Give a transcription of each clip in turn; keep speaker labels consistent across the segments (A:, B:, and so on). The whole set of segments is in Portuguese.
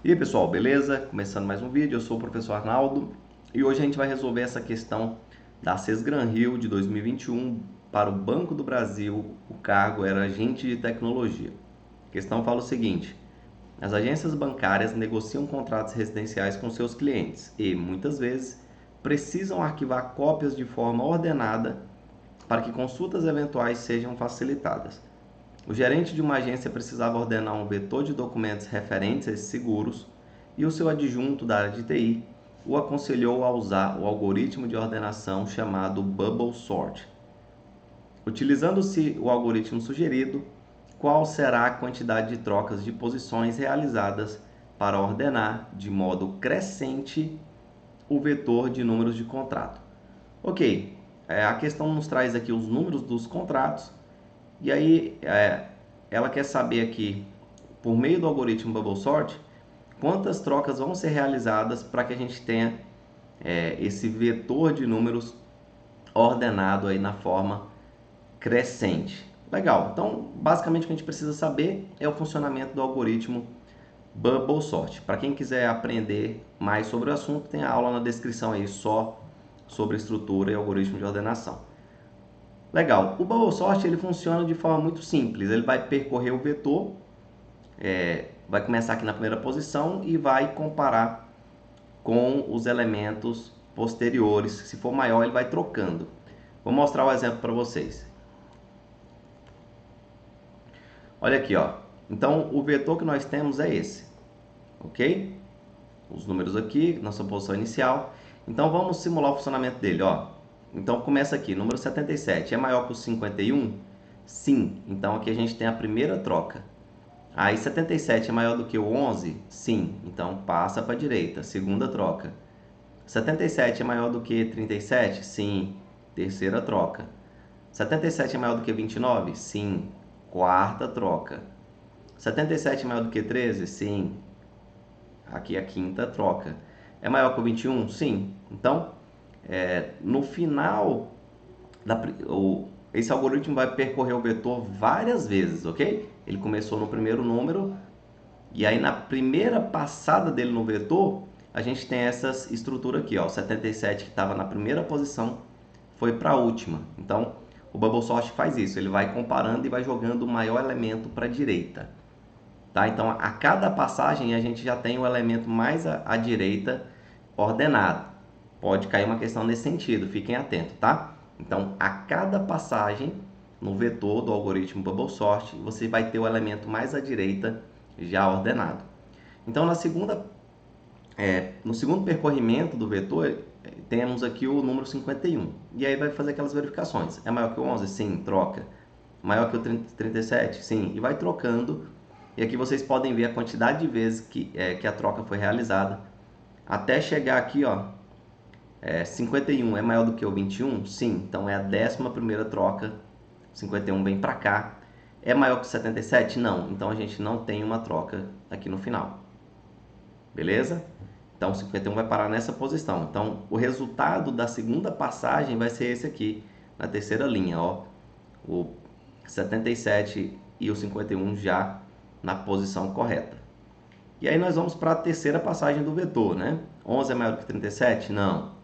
A: E aí pessoal, beleza? Começando mais um vídeo, eu sou o professor Arnaldo e hoje a gente vai resolver essa questão da Sesgran-Rio de 2021 para o Banco do Brasil. O cargo era agente de tecnologia. A questão fala o seguinte: as agências bancárias negociam contratos residenciais com seus clientes e, muitas vezes, precisam arquivar cópias de forma ordenada para que consultas eventuais sejam facilitadas. O gerente de uma agência precisava ordenar um vetor de documentos referentes a esses seguros e o seu adjunto da área de TI o aconselhou a usar o algoritmo de ordenação chamado Bubble Sort. Utilizando-se o algoritmo sugerido, qual será a quantidade de trocas de posições realizadas para ordenar de modo crescente o vetor de números de contrato? Ok, a questão nos traz aqui os números dos contratos. E aí, ela quer saber aqui, por meio do algoritmo Bubble Sort, quantas trocas vão ser realizadas para que a gente tenha esse vetor de números ordenado aí na forma crescente. Legal, então basicamente o que a gente precisa saber é o funcionamento do algoritmo Bubble Sort. Para quem quiser aprender mais sobre o assunto, tem a aula na descrição aí só sobre estrutura e algoritmo de ordenação. Legal, o Bubble Sort ele funciona de forma muito simples, ele vai percorrer o vetor, vai começar aqui na primeira posição e vai comparar com os elementos posteriores. Se for maior, ele vai trocando. Vou mostrar o exemplo para vocês. Olha aqui, ó. Então, o vetor que nós temos é esse, ok? Os números aqui, nossa posição inicial. Então, vamos simular o funcionamento dele, ó. Então, começa aqui, número 77, é maior que o 51? Sim. Então, aqui a gente tem a primeira troca. Aí, 77 é maior do que o 11? Sim. Então, passa para a direita, segunda troca. 77 é maior do que 37? Sim. Terceira troca. 77 é maior do que 29? Sim. Quarta troca. 77 é maior do que 13? Sim. Aqui a quinta troca. É maior que o 21? Sim. Então, no final, esse algoritmo vai percorrer o vetor várias vezes, ok? Ele começou no primeiro número e aí na primeira passada dele no vetor, a gente tem essa estrutura aqui, ó, o 77 que estava na primeira posição foi para a última. Então, o Bubble Sort faz isso, ele vai comparando e vai jogando o maior elemento para a direita. Tá? Então, a cada passagem a gente já tem o elemento mais à direita ordenado. Pode cair uma questão nesse sentido, fiquem atentos, tá? Então, a cada passagem no vetor do algoritmo Bubble Sort, você vai ter o elemento mais à direita já ordenado. Então, no segundo percorrimento do vetor, temos aqui o número 51. E aí vai fazer aquelas verificações. É maior que o 11? Sim, troca. Maior que o 37? Sim. E vai trocando. E aqui vocês podem ver a quantidade de vezes que a troca foi realizada. Até chegar aqui, ó, 51 é maior do que o 21? Sim. Então é a 11ª troca. 51 vem para cá. É maior que o 77? Não. Então a gente não tem uma troca aqui no final. Beleza? Então, 51 vai parar nessa posição. Então, o resultado da segunda passagem vai ser esse aqui, na terceira linha, ó. O 77 e o 51 já na posição correta. E aí nós vamos para a terceira passagem do vetor, né? 11 é maior que 37? Não.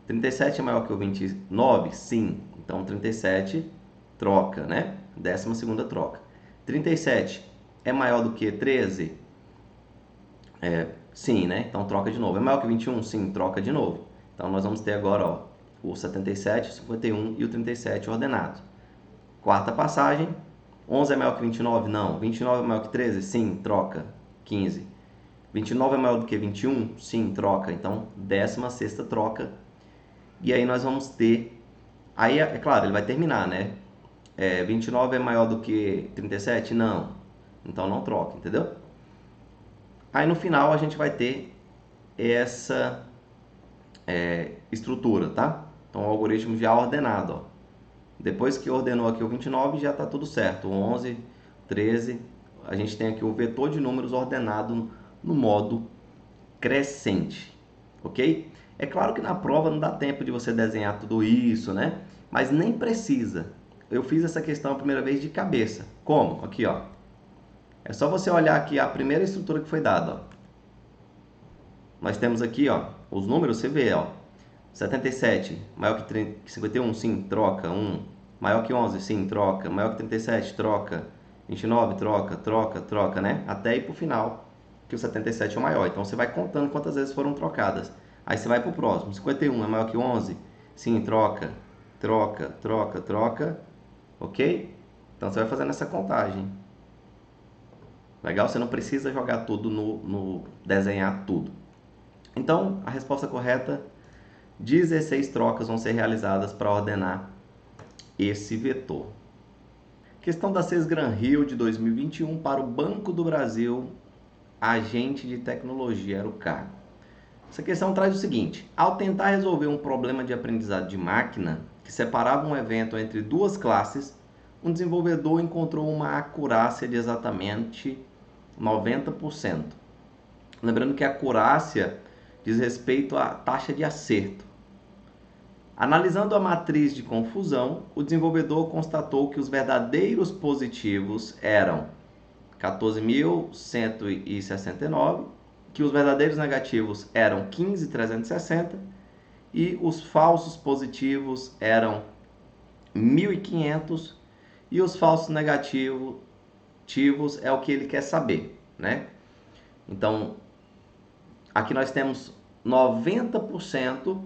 A: 37 é maior que o 29? Sim. Então, 37 troca, né? 12ª troca. 37 é maior do que 13? Sim, né? Então troca de novo. É maior que 21? Sim, troca de novo. Então nós vamos ter agora, ó, o 77, o 51 e o 37 ordenados. Quarta passagem. 11 é maior que 29? Não. 29 é maior que 13? Sim, troca. 15. 29 é maior do que 21? Sim, troca. Então, 16ª troca. E aí nós vamos ter... Aí, é claro, ele vai terminar, né? 29 é maior do que 37? Não. Então não troca, entendeu? Aí no final a gente vai ter essa estrutura, tá? Então o algoritmo já ordenado, ó. Depois que ordenou aqui o 29 já está tudo certo. O 11, 13, a gente tem aqui o vetor de números ordenado no modo crescente, ok? É claro que na prova não dá tempo de você desenhar tudo isso, né? Mas nem precisa. Eu fiz essa questão a primeira vez de cabeça. Como? Aqui, ó. É só você olhar aqui a primeira estrutura que foi dada, ó. nós temos aqui, ó, os números, você vê, ó, 77 maior que 51, sim, troca, 1. Maior que 11, sim, troca. Maior que 37, troca. 29, troca, troca, troca, né? Até ir pro final, que o 77 é o maior. Então, você vai contando quantas vezes foram trocadas. Aí, você vai pro próximo. 51 é maior que 11? Sim, troca, troca, troca, troca. Ok? Então, você vai fazendo essa contagem. Legal? Você não precisa jogar tudo no desenhar tudo. Então, a resposta correta, 16 trocas vão ser realizadas para ordenar esse vetor. Questão da Sesgran Rio de 2021 para o Banco do Brasil, agente de tecnologia era o cargo. Essa questão traz o seguinte: ao tentar resolver um problema de aprendizado de máquina que separava um evento entre duas classes, um desenvolvedor encontrou uma acurácia de exatamente 90%. Lembrando que a acurácia diz respeito à taxa de acerto. Analisando a matriz de confusão, o desenvolvedor constatou que os verdadeiros positivos eram 14.169, que os verdadeiros negativos eram 15.360 e os falsos positivos eram 1.500 e os falsos negativos é o que ele quer saber, né? Então, aqui nós temos 90%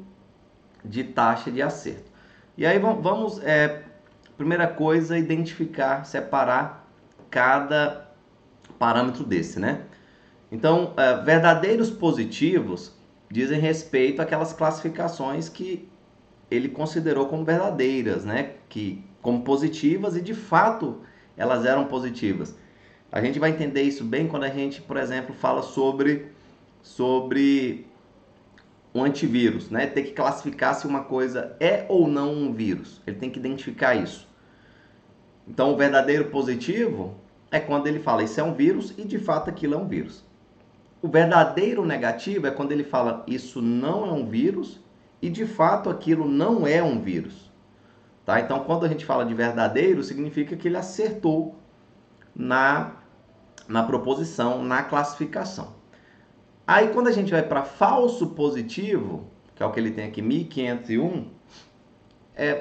A: de taxa de acerto. E aí vamos primeira coisa, identificar, separar cada parâmetro desse, né? Então, verdadeiros positivos dizem respeito àquelas classificações que ele considerou como verdadeiras, né? Que como positivas e de fato elas eram positivas. A gente vai entender isso bem quando a gente, por exemplo, fala sobre um antivírus, né? Tem que classificar se uma coisa é ou não um vírus. Ele tem que identificar isso. Então, o verdadeiro positivo é quando ele fala isso é um vírus e de fato aquilo é um vírus. O verdadeiro negativo é quando ele fala isso não é um vírus e de fato aquilo não é um vírus. Tá? Então, quando a gente fala de verdadeiro, significa que ele acertou na proposição, na classificação. Aí, quando a gente vai para falso positivo, que é o que ele tem aqui, 1501,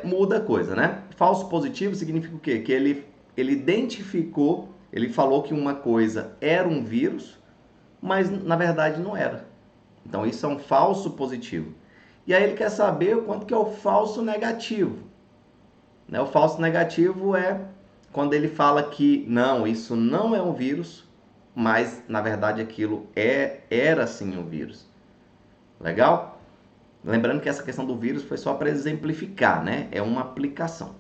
A: muda a coisa, né? Falso positivo significa o quê? Que ele identificou, ele falou que uma coisa era um vírus, mas na verdade não era. Então, isso é um falso positivo. E aí ele quer saber o quanto que é o falso negativo. Né? O falso negativo é quando ele fala que não, isso não é um vírus, mas na verdade aquilo era sim um vírus. Legal? Lembrando que essa questão do vírus foi só para exemplificar, né? É uma aplicação.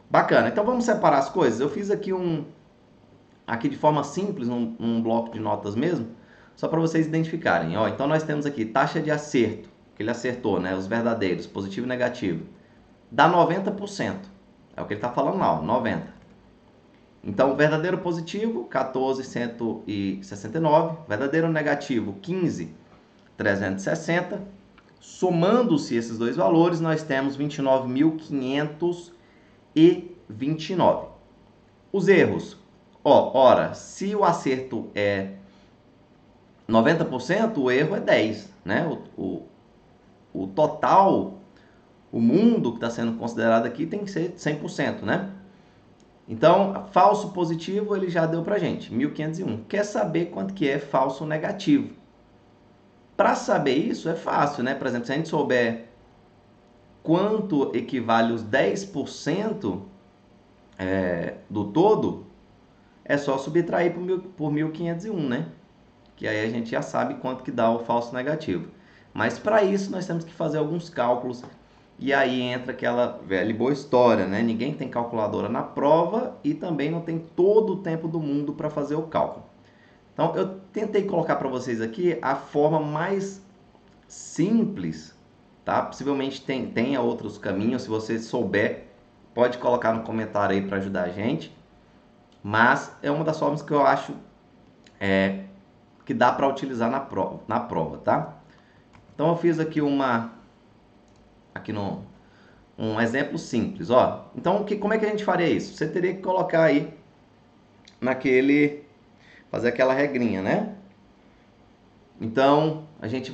A: Bacana. Então vamos separar as coisas. Eu fiz aqui aqui de forma simples, um bloco de notas mesmo, só para vocês identificarem. Ó, então nós temos aqui taxa de acerto, que ele acertou, né? Os verdadeiros, positivo e negativo. Dá 90%. É o que ele está falando lá, ó, 90%. Então, verdadeiro positivo, 14.169. Verdadeiro negativo, 15.360. Somando-se esses dois valores, nós temos 29.529. Os erros. Ora, se o acerto é 90%, o erro é 10, né? O total, o mundo que está sendo considerado aqui tem que ser 100%, né? Então, falso positivo ele já deu pra gente, 1501. Quer saber quanto que é falso negativo? Para saber isso é fácil, né? Por exemplo, se a gente souber quanto equivale os 10% do todo, é só subtrair por 1501, né? Que aí a gente já sabe quanto que dá o falso negativo. Mas para isso nós temos que fazer alguns cálculos. E aí entra aquela velha e boa história, né? Ninguém tem calculadora na prova e também não tem todo o tempo do mundo para fazer o cálculo. Então, eu tentei colocar para vocês aqui a forma mais simples, tá? Possivelmente tenha outros caminhos, se você souber, pode colocar no comentário aí para ajudar a gente. Mas é uma das formas que eu acho que dá para utilizar na prova, tá? Então, eu fiz aqui um exemplo simples, ó. Então, como é que a gente faria isso? Você teria que colocar aí fazer aquela regrinha, né? Então, a gente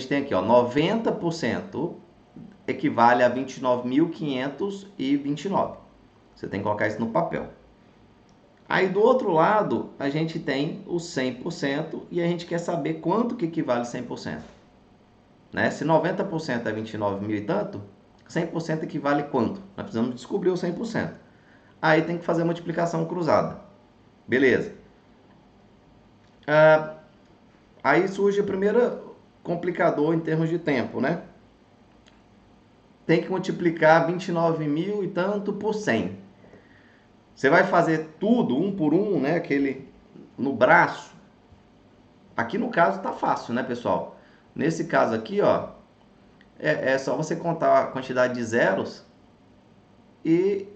A: tem aqui, ó, 90% equivale a 29.529. Você tem que colocar isso no papel. Aí do outro lado, a gente tem o 100% e a gente quer saber quanto que equivale a 100%. Né? Se 90% é 29 mil e tanto, 100% equivale a quanto? Nós precisamos descobrir o 100%. Aí tem que fazer a multiplicação cruzada. Beleza. Aí surge o primeiro complicador em termos de tempo, né? Tem que multiplicar 29 mil e tanto por 100. Você vai fazer tudo um por um, né? Aquele no braço. Aqui no caso tá fácil, né, pessoal? Nesse caso aqui, ó, é só você contar a quantidade de zeros e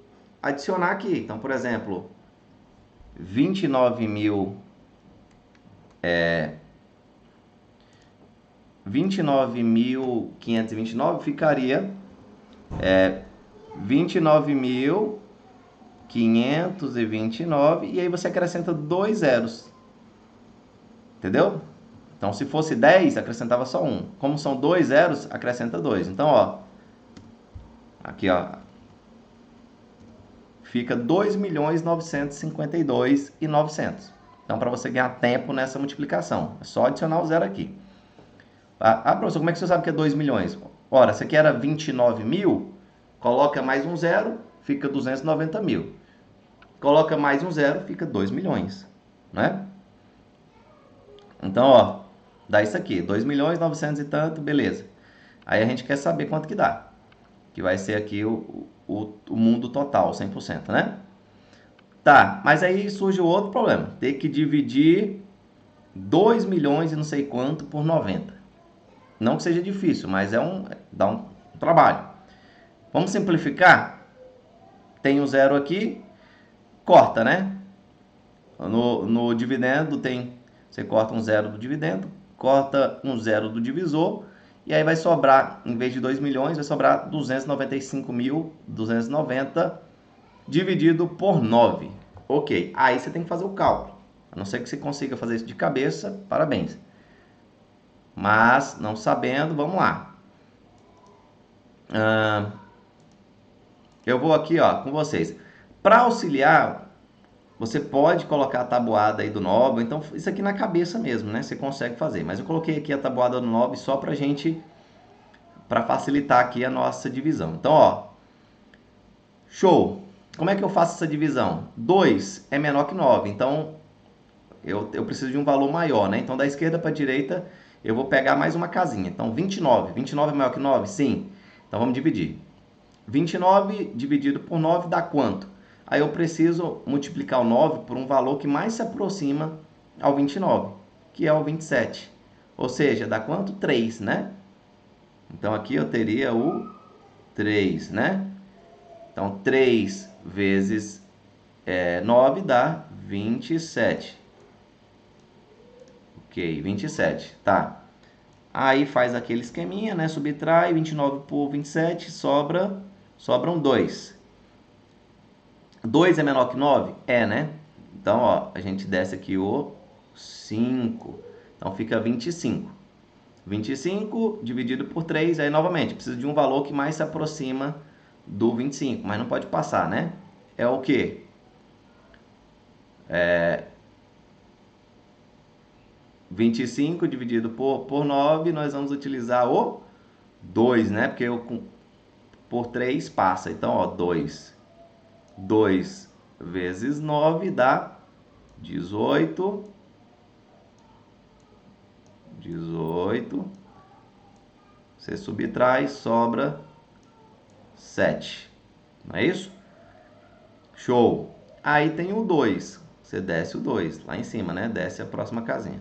A: adicionar aqui. Então, por exemplo, 29.529 ficaria 29.529 e aí você acrescenta 2 zeros. Entendeu? Então, se fosse 10, acrescentava só 1. Como são 2 zeros, acrescenta 2. Então, ó, aqui, ó, fica 2.952.900. Então, para você ganhar tempo nessa multiplicação, é só adicionar o zero aqui. Ah, professor, como é que você sabe que é 2 milhões? Ora, isso aqui era 29 mil, coloca mais um zero, fica 290 mil. Coloca mais um zero, fica 2 milhões, né? Então, ó, dá isso aqui, 2 milhões 900 e tanto, beleza. Aí a gente quer saber quanto que dá, que vai ser aqui o mundo total, 100%, né? Tá, mas aí surge o outro problema, ter que dividir 2 milhões e não sei quanto por 90. Não que seja difícil, mas dá um trabalho. Vamos simplificar? Tem um zero aqui, corta, né? No dividendo você corta um zero do dividendo, corta um zero do divisor, e aí vai sobrar, em vez de 2 milhões, vai sobrar 295.290 dividido por 9. Ok, aí você tem que fazer o cálculo. A não ser que você consiga fazer isso de cabeça, parabéns. Mas, não sabendo, vamos lá. Eu vou aqui, ó, com vocês. Para auxiliar, você pode colocar a tabuada aí do 9, então isso aqui na cabeça mesmo, né? Você consegue fazer. Mas eu coloquei aqui a tabuada do 9 só pra gente, para facilitar aqui a nossa divisão. Então, ó, show! Como é que eu faço essa divisão? 2 é menor que 9, então eu preciso de um valor maior, né? Então, da esquerda para a direita, eu vou pegar mais uma casinha. Então, 29. 29 é maior que 9? Sim. Então, vamos dividir. 29 dividido por 9 dá quanto? Aí eu preciso multiplicar o 9 por um valor que mais se aproxima ao 29, que é o 27. Ou seja, dá quanto? 3, né? Então, aqui eu teria o 3, né? Então, 3 vezes 9 dá 27. Ok, 27, tá. Aí faz aquele esqueminha, né? Subtrai 29 por 27, sobram 2. 2 é menor que 9? É, né? Então, ó, a gente desce aqui o 5. Então, fica 25. 25 dividido por 3, aí novamente, precisa de um valor que mais se aproxima do 25, mas não pode passar, né? É o quê? 25 dividido por 9, nós vamos utilizar o 2, né? Porque por 3 passa. Então, ó, 2. 2 vezes 9 dá 18. 18. Você subtrai, sobra 7. Não é isso? Show! Aí tem o 2. Você desce o 2 lá em cima, né? Desce a próxima casinha.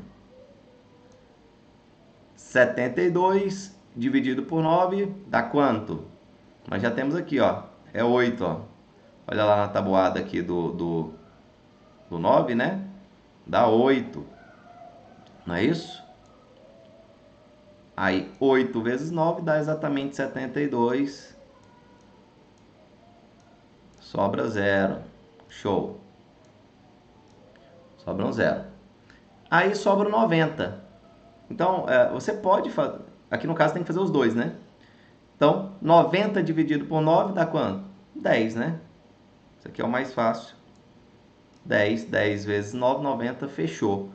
A: 72 dividido por 9 dá quanto? Nós já temos aqui, ó. É 8, ó. Olha lá na tabuada aqui do 9, né? Dá 8. Não é isso? Aí, 8 vezes 9 dá exatamente 72. Sobra 0. Show. Sobra um 0. Aí sobra 90. Então, você pode fazer... Aqui no caso tem que fazer os dois, né? Então, 90 dividido por 9 dá quanto? 10, né? Isso aqui é o mais fácil. 10 vezes 9, 90, fechou.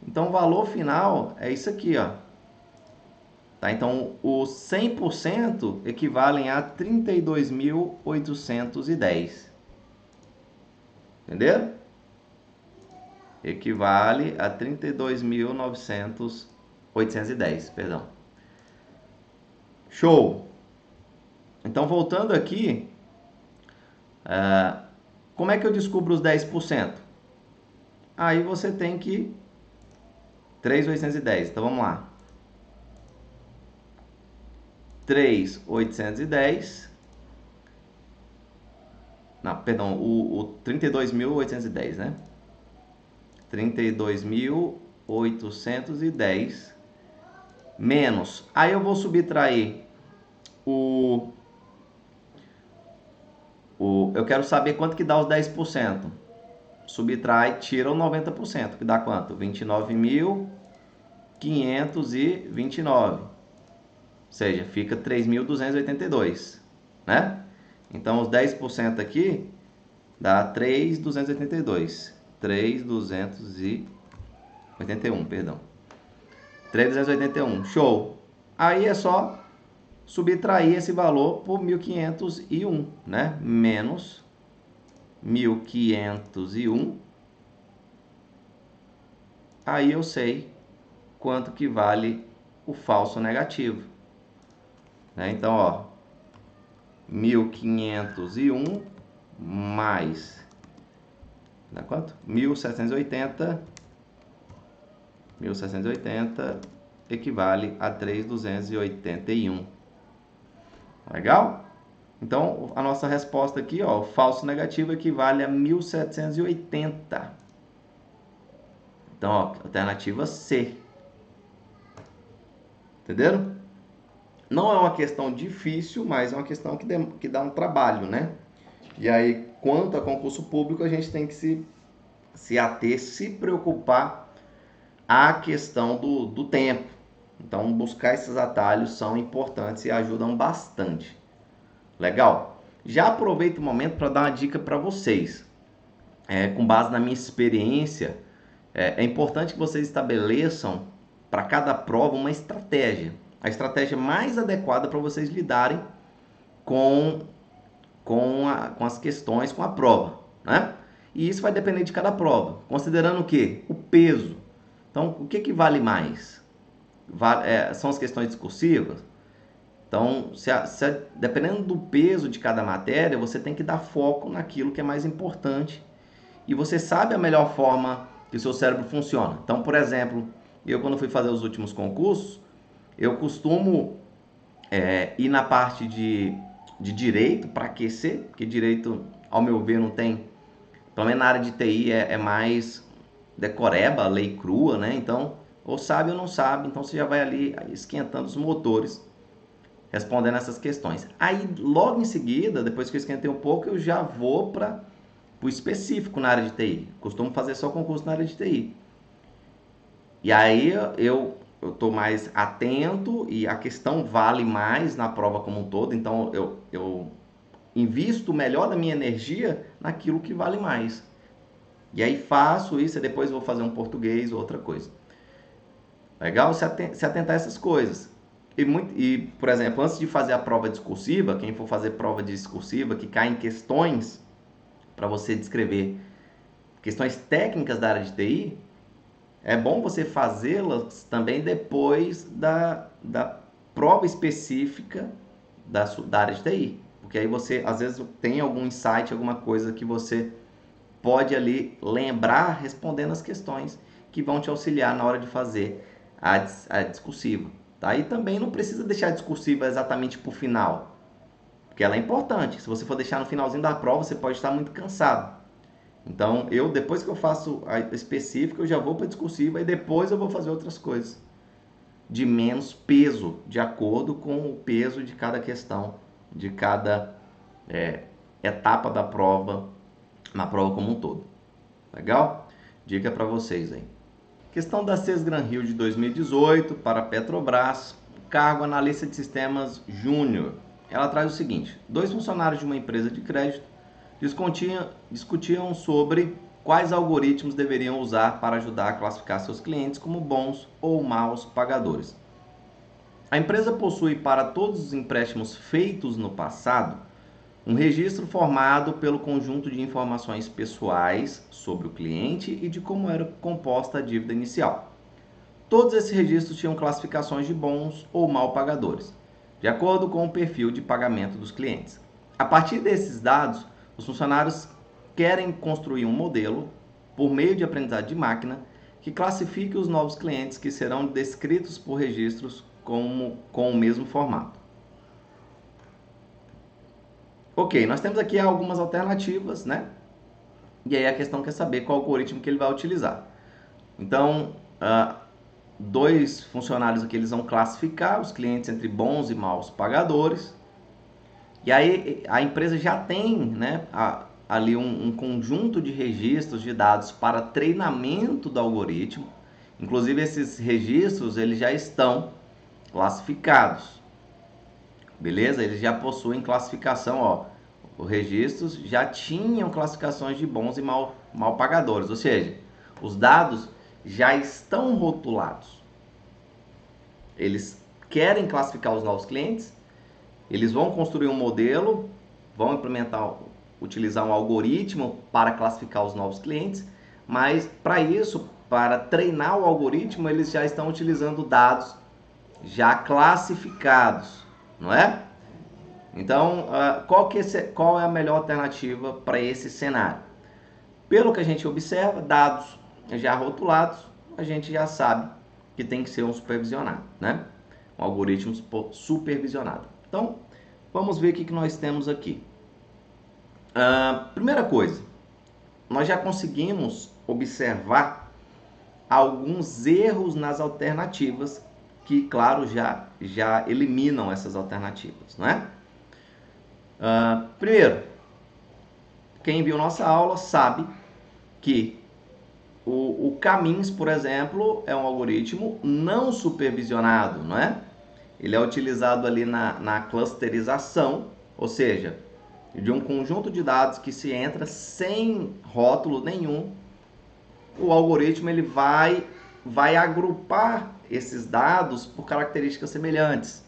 A: Então, o valor final é isso aqui, ó. Tá? Então, os 100% equivalem a 32.810. Entenderam? Equivale a 32.810, perdão. Show! Então, voltando aqui, como é que eu descubro os 10%? Aí você tem que... 3.810, então vamos lá. 3.810. Não, perdão, o 32.810, né? 32.810 menos. Aí eu vou subtrair eu quero saber quanto que dá os 10%. Subtrai, tira o 90%, que dá quanto? 29.529. Ou seja, fica 3.282, né? Então, os 10% aqui dá 3.282. 3.281, perdão. 3.281, show. Aí é só subtrair esse valor por 1.501, né? Menos 1.501. Aí eu sei quanto que vale o falso negativo, né? Então, ó, 1.501 mais, dá quanto? 1.780 equivale a 3.281. Legal? Então, a nossa resposta aqui, ó, o falso negativo equivale a 1.780. Então, ó, alternativa C. Entenderam? Não é uma questão difícil, mas é uma questão que dá um trabalho, né? E aí, quanto a concurso público, a gente tem que se ater, se preocupar a questão do tempo. Então, buscar esses atalhos são importantes e ajudam bastante. Legal? Já aproveito o momento para dar uma dica para vocês. Com base na minha experiência, é importante que vocês estabeleçam para cada prova uma estratégia. A estratégia mais adequada para vocês lidarem com as questões, com a prova, né? E isso vai depender de cada prova. Considerando o quê? O peso. Então, o que vale mais? São as questões discursivas? Então, dependendo do peso de cada matéria, você tem que dar foco naquilo que é mais importante. E você sabe a melhor forma que o seu cérebro funciona. Então, por exemplo, eu quando fui fazer os últimos concursos, eu costumo ir na parte de direito para aquecer, porque direito, ao meu ver, não tem... Pelo menos na área de TI é mais decoreba, lei crua, né? Então, ou sabe ou não sabe, então você já vai ali esquentando os motores, respondendo essas questões. Aí, logo em seguida, depois que eu esquentei um pouco, eu já vou para o específico na área de TI. Costumo fazer só concurso na área de TI. E aí eu estou mais atento e a questão vale mais na prova como um todo. Então eu invisto o melhor da minha energia naquilo que vale mais. E aí faço isso e depois vou fazer um português ou outra coisa. Legal? Se atentar a essas coisas. E, por exemplo, antes de fazer a prova discursiva, quem for fazer prova discursiva, que cai em questões para você descrever questões técnicas da área de TI, é bom você fazê-las também depois da prova específica da área de TI. Porque aí você, às vezes, tem algum insight, alguma coisa que você pode ali lembrar respondendo as questões que vão te auxiliar na hora de fazer a discursiva. Tá? E também não precisa deixar a discursiva exatamente para o final, porque ela é importante. Se você for deixar no finalzinho da prova, você pode estar muito cansado. Então, depois que eu faço a específica, eu já vou para a discursiva e depois eu vou fazer outras coisas de menos peso, de acordo com o peso de cada questão, de cada etapa da prova, na prova como um todo. Legal? Dica para vocês aí. Questão da Sesgran Rio de 2018 para a Petrobras, cargo analista de sistemas júnior. Ela traz o seguinte: 2 funcionários de uma empresa de crédito discutiam sobre quais algoritmos deveriam usar para ajudar a classificar seus clientes como bons ou maus pagadores. A empresa possui para todos os empréstimos feitos no passado um registro formado pelo conjunto de informações pessoais sobre o cliente e de como era composta a dívida inicial. Todos esses registros tinham classificações de bons ou mal pagadores, de acordo com o perfil de pagamento dos clientes. A partir desses dados, os funcionários querem construir um modelo, por meio de aprendizado de máquina, que classifique os novos clientes que serão descritos por registros com o mesmo formato. Ok, nós temos aqui algumas alternativas, né? E aí a questão quer saber qual algoritmo que ele vai utilizar. Então, 2 funcionários aqui, eles vão classificar os clientes entre bons e maus pagadores. E aí a empresa já tem, né, ali um conjunto de registros de dados para treinamento do algoritmo. Inclusive esses registros, eles já estão classificados. Beleza? Eles já possuem classificação, ó. Os registros já tinham classificações de bons e mal pagadores, ou seja, os dados já estão rotulados. Eles querem classificar os novos clientes, eles vão construir um modelo, vão utilizar um algoritmo para classificar os novos clientes, mas para isso, para treinar o algoritmo, eles já estão utilizando dados já classificados, não é? Então, qual é a melhor alternativa para esse cenário? Pelo que a gente observa, dados já rotulados, a gente já sabe que tem que ser um supervisionado, né? Um algoritmo supervisionado. Então, vamos ver o que nós temos aqui. Primeira coisa, nós já conseguimos observar alguns erros nas alternativas que, claro, já eliminam essas alternativas, não é? Primeiro, quem viu nossa aula sabe que o Camins, por exemplo, é um algoritmo não supervisionado, não é? Ele é utilizado ali na clusterização, ou seja, de um conjunto de dados que se entra sem rótulo nenhum, o algoritmo ele vai agrupar esses dados por características semelhantes,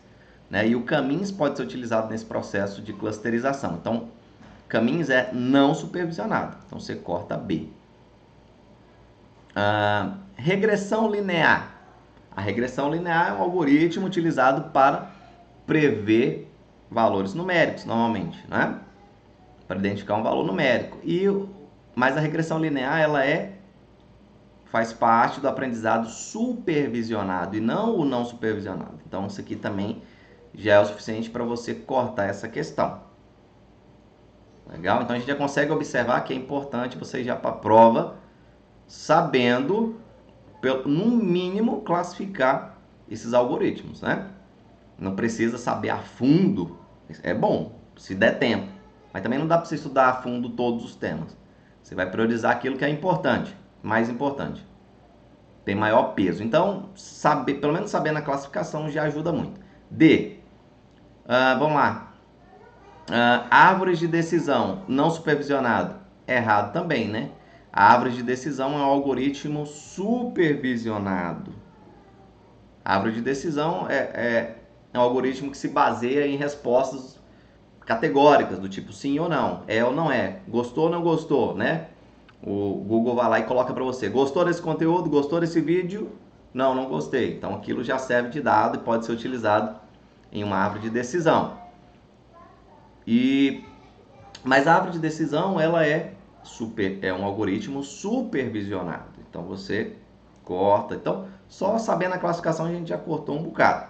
A: né? E o Camins pode ser utilizado nesse processo de clusterização. Então, Camins é não supervisionado, então você corta B. Regressão linear. A regressão linear é um algoritmo utilizado para prever valores numéricos, normalmente, né? Para identificar um valor numérico. Mas a regressão linear ela faz parte do aprendizado supervisionado e não o não supervisionado. Então, isso aqui também já é o suficiente para você cortar essa questão. Legal? Então, a gente já consegue observar que é importante você ir já para a prova sabendo, no mínimo, classificar esses algoritmos, né? Não precisa saber a fundo, é bom, se der tempo. Mas também não dá para você estudar a fundo todos os temas. Você vai priorizar aquilo que é importante, mais importante. Tem maior peso. Então, pelo menos saber na classificação já ajuda muito. D. Vamos lá. Árvores de decisão não supervisionado. Errado também, né? A árvore de decisão é um algoritmo supervisionado. A árvore de decisão é um algoritmo que se baseia em respostas categóricas, do tipo sim ou não, é ou não é, gostou ou não gostou, né? O Google vai lá e coloca para você, gostou desse conteúdo, gostou desse vídeo? Não, não gostei. Então aquilo já serve de dado e pode ser utilizado em uma árvore de decisão. Mas a árvore de decisão, ela é um algoritmo supervisionado. Então você corta. Então, só sabendo a classificação a gente já cortou um bocado.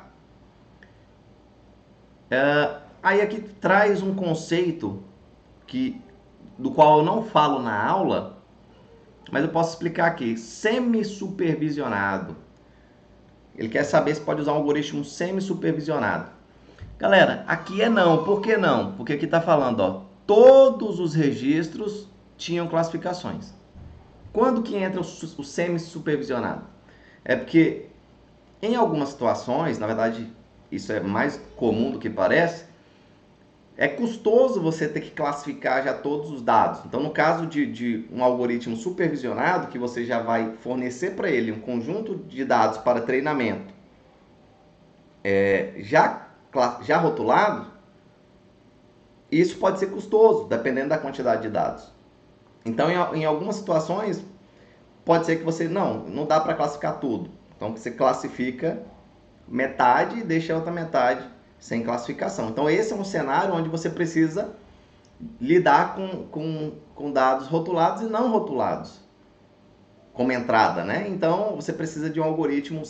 A: Aí aqui traz um conceito do qual eu não falo na aula, mas eu posso explicar aqui. Semi-supervisionado. Ele quer saber se pode usar um algoritmo semi-supervisionado. Galera, aqui é não. Por que não? Porque aqui está falando, ó, todos os registros tinham classificações. Quando que entra o semi-supervisionado? É porque em algumas situações, na verdade, isso é mais comum do que parece, é custoso você ter que classificar já todos os dados. Então, no caso de um algoritmo supervisionado, que você já vai fornecer para ele um conjunto de dados para treinamento já rotulado, isso pode ser custoso, dependendo da quantidade de dados. Então, em algumas situações, pode ser que você, não dá para classificar tudo. Então, você classifica metade e deixa a outra metade sem classificação. Então, esse é um cenário onde você precisa lidar com dados rotulados e não rotulados como entrada, né? Então, você precisa de um algoritmo,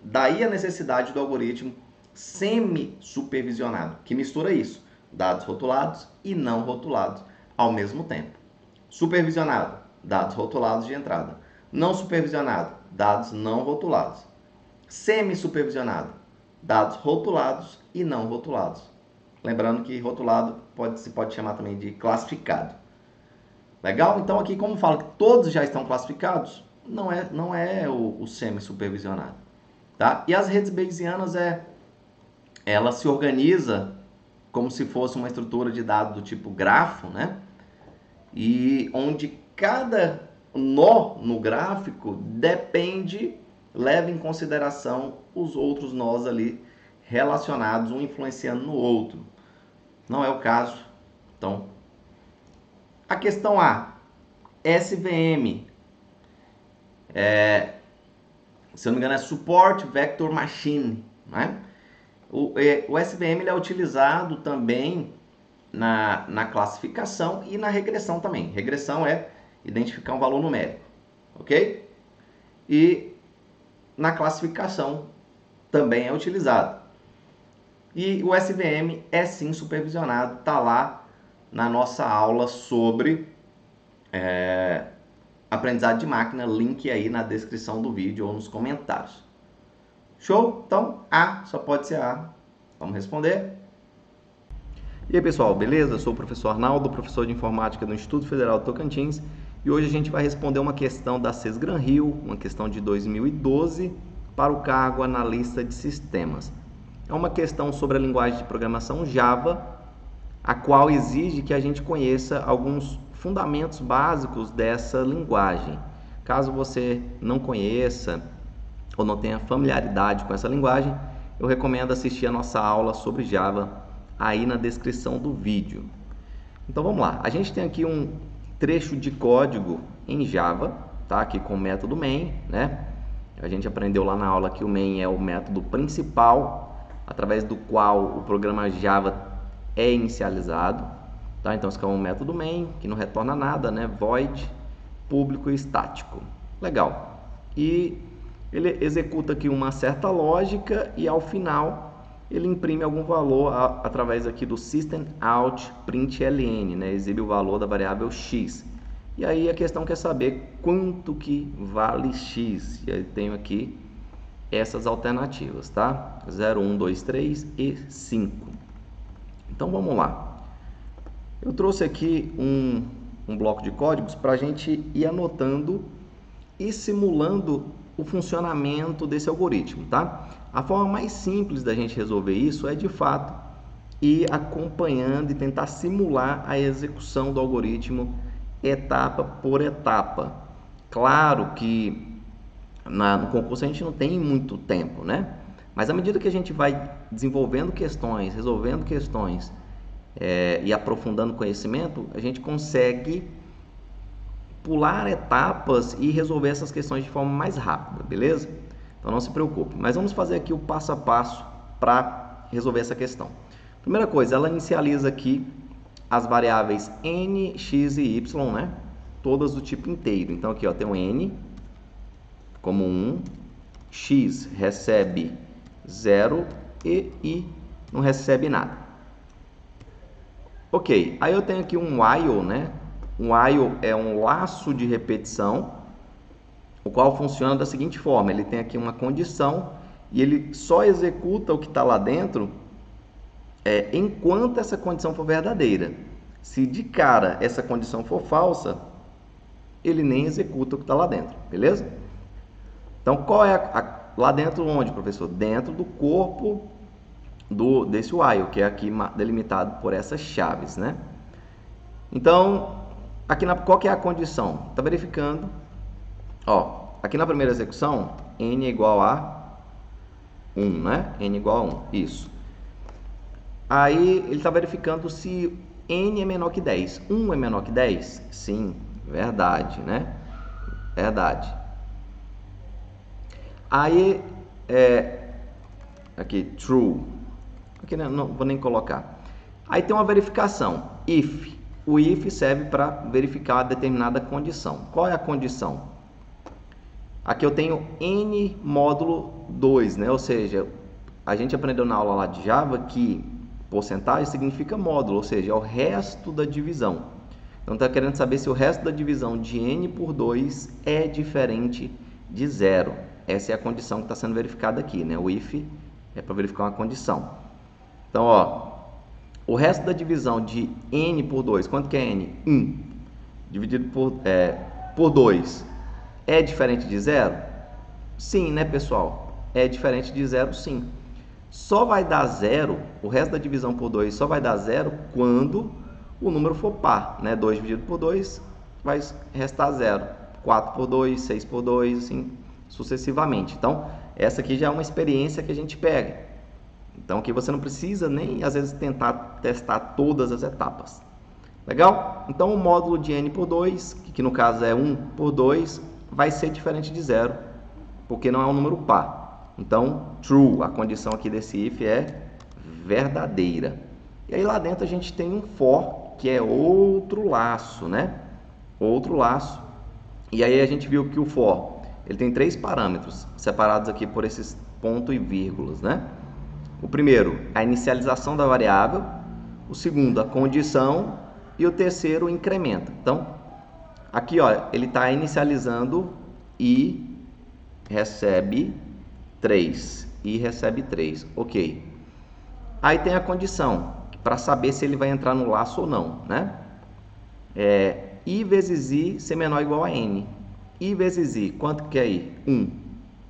A: daí a necessidade do algoritmo semi-supervisionado, que mistura isso, dados rotulados e não rotulados ao mesmo tempo. Supervisionado, dados rotulados de entrada. Não supervisionado, dados não rotulados. Semi-supervisionado, dados rotulados e não rotulados. Lembrando que rotulado se pode chamar também de classificado. Legal? Então aqui, como fala que todos já estão classificados, não é o semi-supervisionado. Tá? E as redes bayesianas, ela se organiza como se fosse uma estrutura de dados do tipo grafo, né? E onde cada nó no gráfico leva em consideração os outros nós ali relacionados, um influenciando no outro. Não é o caso. Então, a questão A, SVM, se eu não me engano é Support Vector Machine, né? O SVM ele é utilizado também na classificação e na regressão também. Regressão é identificar um valor numérico, ok? E na classificação também é utilizado. E o SVM é sim supervisionado, está lá na nossa aula sobre aprendizado de máquina, link aí na descrição do vídeo ou nos comentários. Show? Então, A, só pode ser A. Vamos responder. E aí, pessoal, beleza? Eu sou o professor Arnaldo, professor de informática do Instituto Federal do Tocantins, e hoje a gente vai responder uma questão da Sesgran Rio, uma questão de 2012, para o cargo analista de sistemas. É uma questão sobre a linguagem de programação Java, a qual exige que a gente conheça alguns fundamentos básicos dessa linguagem. Caso você não conheça ou não tenha familiaridade com essa linguagem, eu recomendo assistir a nossa aula sobre Java aí na descrição do vídeo. Então vamos lá, a gente tem aqui um trecho de código em Java, tá? Aqui com o método main, né? A gente aprendeu lá na aula que o main é o método principal, através do qual o programa Java é inicializado, tá? Então esse aqui é um método main, que não retorna nada, né? Void, público e estático. Legal. E ele executa aqui uma certa lógica e ao final ele imprime algum valor através aqui do system.out.println, né? Exibe o valor da variável x. E aí a questão quer saber quanto que vale x. E aí tenho aqui essas alternativas, tá? 0, 1, 2, 3 e 5. Então vamos lá. Eu trouxe aqui um bloco de códigos para a gente ir anotando e simulando o funcionamento desse algoritmo, tá? A forma mais simples da gente resolver isso é, de fato, ir acompanhando e tentar simular a execução do algoritmo etapa por etapa. Claro que no concurso a gente não tem muito tempo, né? Mas à medida que a gente vai desenvolvendo questões, resolvendo questões e aprofundando conhecimento, a gente consegue pular etapas e resolver essas questões de forma mais rápida, beleza? Então não se preocupe, mas vamos fazer aqui o passo a passo para resolver essa questão. Primeira coisa, ela inicializa aqui as variáveis n, x e y, né? Todas do tipo inteiro. Então aqui ó, tem o n como 1, x recebe 0 e y não recebe nada. Ok, aí eu tenho aqui um while, né? Um while é um laço de repetição, o qual funciona da seguinte forma: ele tem aqui uma condição e ele só executa o que está lá dentro enquanto essa condição for verdadeira. Se de cara essa condição for falsa, ele nem executa o que está lá dentro, beleza? Então, qual é lá dentro onde, professor? Dentro do corpo desse while, que é aqui delimitado por essas chaves, né? Então, aqui qual que é a condição? Está verificando, ó, aqui na primeira execução, n é igual a 1, né? N igual a 1, isso. Aí, ele está verificando se n é menor que 10. 1 é menor que 10? Sim, verdade, né? Verdade. Aí, aqui, true. Aqui não vou nem colocar. Aí tem uma verificação, if. O if serve para verificar uma determinada condição. Qual é a condição? Aqui eu tenho n módulo 2, né? Ou seja, a gente aprendeu na aula lá de Java que porcentagem significa módulo, ou seja, é o resto da divisão. Então está querendo saber se o resto da divisão de n por 2 é diferente de 0. Essa é a condição que está sendo verificada aqui, né? O if é para verificar uma condição. Então, ó, o resto da divisão de n por 2, quanto que é n? 1. Dividido por 2 é diferente de 0? Sim, né, pessoal? É diferente de 0, sim. Só vai dar 0, o resto da divisão por 2 só vai dar 0 quando o número for par, né? 2 dividido por 2 vai restar 0. 4 por 2, 6 por 2, assim sucessivamente. Então, essa aqui já é uma experiência que a gente pega. Então, aqui você não precisa nem, às vezes, tentar testar todas as etapas. Legal? Então, o módulo de n por 2, que no caso é 1 por 2, vai ser diferente de 0, porque não é um número par. Então, true, a condição aqui desse if é verdadeira. E aí lá dentro a gente tem um for, que é outro laço, né? Outro laço. E aí a gente viu que o for, ele tem 3 parâmetros, separados aqui por esses pontos e vírgulas, né? O primeiro, a inicialização da variável. O segundo, a condição. E o terceiro, o incremento. Então, aqui, ó, ele está inicializando e recebe 3. E recebe 3. Ok. Aí tem a condição, para saber se ele vai entrar no laço ou não, né? I vezes I ser menor ou igual a N. I vezes I, quanto que é I? 1.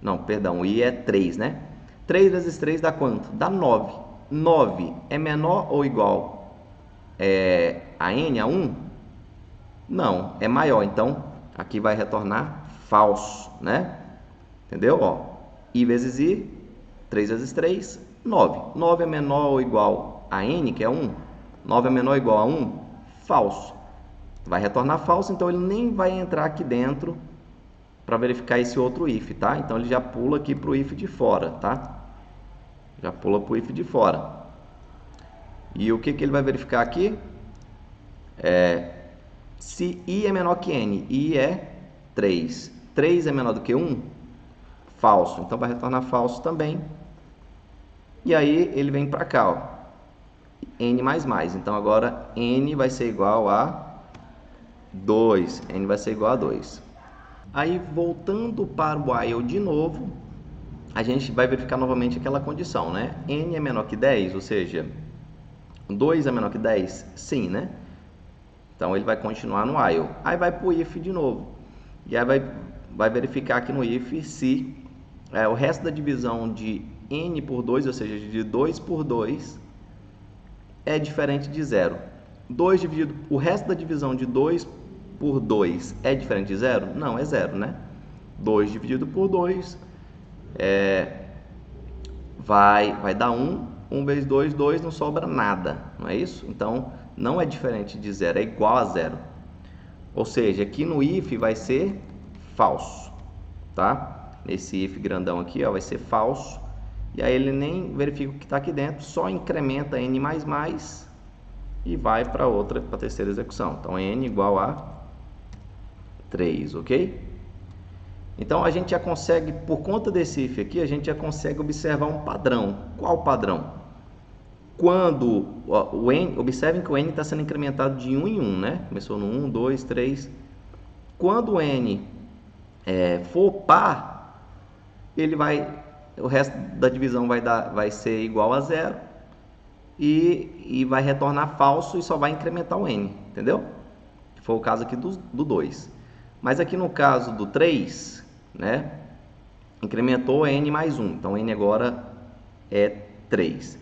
A: Não, perdão, I é 3, né? 3 vezes 3 dá quanto? Dá 9. 9 é menor ou igual a n, a 1? Não, é maior. Então, aqui vai retornar falso, né? Entendeu? Ó, i vezes i, 3 vezes 3, 9. 9 é menor ou igual a n, que é 1? 9 é menor ou igual a 1? Falso. Vai retornar falso, então ele nem vai entrar aqui dentro para verificar esse outro if, tá? Então, ele já pula aqui para o if de fora, tá? Já pula para o if de fora. E o que ele vai verificar aqui? Se i é menor que n. I é 3. 3 é menor do que 1? Falso. Então, vai retornar falso também. E aí, ele vem para cá, ó. N mais mais. Então, agora, n vai ser igual a 2. N vai ser igual a 2. Aí, voltando para o while de novo, a gente vai verificar novamente aquela condição, né? N é menor que 10, ou seja, 2 é menor que 10? Sim, né? Então, ele vai continuar no while. Aí, vai para o if de novo. E aí, vai verificar aqui no if se o resto da divisão de n por 2, ou seja, de 2 por 2, é diferente de 0. O resto da divisão de 2 por 2 é diferente de 0? Não, é 0, né? 2 dividido por 2 vai dar 1. 1 vezes 2, 2, não sobra nada, não é isso? Então, não é diferente de 0, é igual a 0. Ou seja, aqui no if vai ser falso, tá? Nesse if grandão aqui, ó, vai ser falso. E aí ele nem verifica o que está aqui dentro, só incrementa n mais mais e vai para a terceira execução. Então, n igual a 3, ok? Então, a gente já consegue, por conta desse if aqui, a gente já consegue observar um padrão. Qual padrão? Quando o n, observem que o n está sendo incrementado de 1 em 1, né? Começou no 1, 2, 3. Quando o n for par, o resto da divisão vai ser igual a 0 e vai retornar falso e só vai incrementar o n, entendeu? Foi o caso aqui do 2. Mas aqui no caso do 3, né? incrementou n mais 1, então n agora é 3.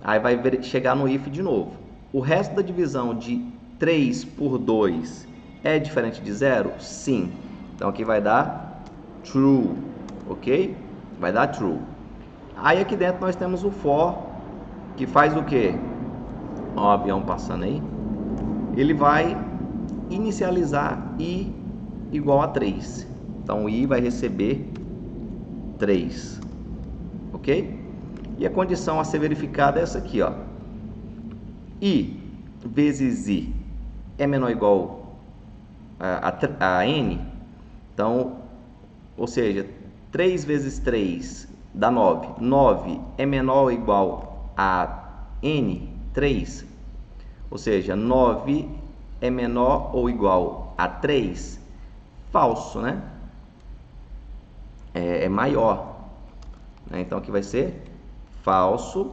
A: Aí vai chegar no if de novo. O resto da divisão de 3 por 2 é diferente de 0? Sim. Então aqui vai dar true, ok? Vai dar true. Aí aqui dentro nós temos o for, que faz o quê? Ó, o avião passando aí. Ele vai inicializar i igual a 3. Então i vai receber 3, ok? E a condição a ser verificada é essa aqui, ó. I vezes i é menor ou igual a n. Então, ou seja, 3 vezes 3 dá 9. 9 é menor ou igual a n, 3. Ou seja, 9 é menor ou igual a 3. Falso, né? É maior. Então, aqui vai ser falso.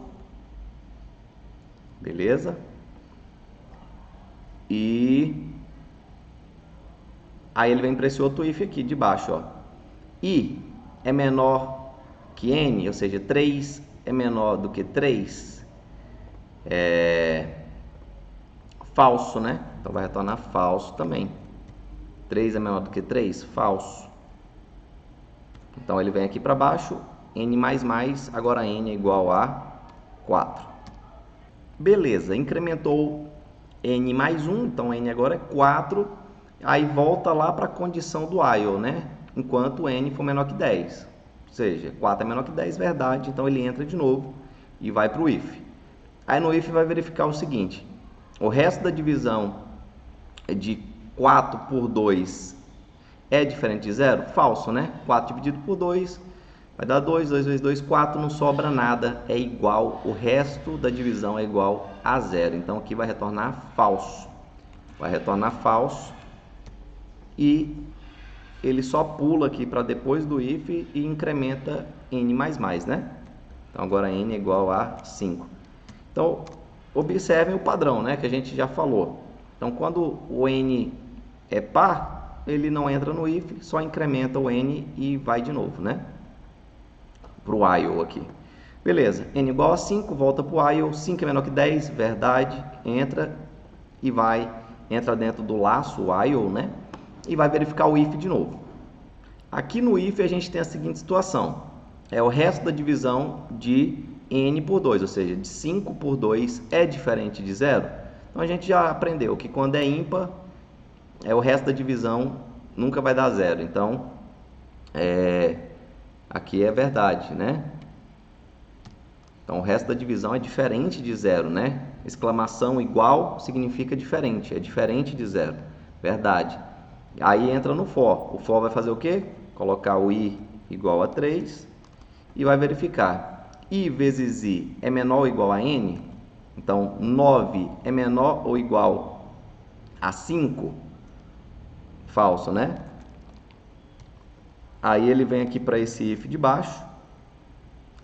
A: Beleza? E aí ele vem para esse outro if aqui de baixo, ó. I é menor que n, ou seja, 3 é menor do que 3. Falso, né? Então vai retornar falso também. 3 é menor do que 3? Falso. Então ele vem aqui para baixo, n mais, agora n é igual a 4. Beleza, incrementou n mais 1, então n agora é 4. Aí volta lá para a condição do while, né? Enquanto n for menor que 10. Ou seja, 4 é menor que 10, verdade. Então ele entra de novo e vai para o if. Aí no if vai verificar o seguinte: o resto da divisão de 4 por 2 é diferente de 0? Falso, né? 4 dividido por 2 vai dar 2, 2 vezes 2, 4, não sobra nada, é igual, o resto da divisão é igual a 0. Então aqui vai retornar falso. Vai retornar falso e ele só pula aqui para depois do if e incrementa n mais, né? Então agora n é igual a 5. Então observem o padrão, né, que a gente já falou. Então quando o n é par, ele não entra no if, só incrementa o n e vai de novo, né? Para o while aqui. Beleza, n igual a 5, volta para o while, 5 é menor que 10, verdade, entra e entra dentro do laço while, né? E vai verificar o if de novo. Aqui no if a gente tem a seguinte situação: é o resto da divisão de n por 2, ou seja, de 5 por 2 é diferente de 0. Então a gente já aprendeu que quando é ímpar, o resto da divisão nunca vai dar 0. Então, aqui é verdade, né? Então o resto da divisão é diferente de 0, né? Exclamação igual significa diferente, é diferente de 0. Verdade. Aí entra no for. O for vai fazer o quê? Colocar o i igual a 3 e vai verificar. I vezes i é menor ou igual a n? Então 9 é menor ou igual a 5? Falso, né? Aí ele vem aqui para esse if de baixo,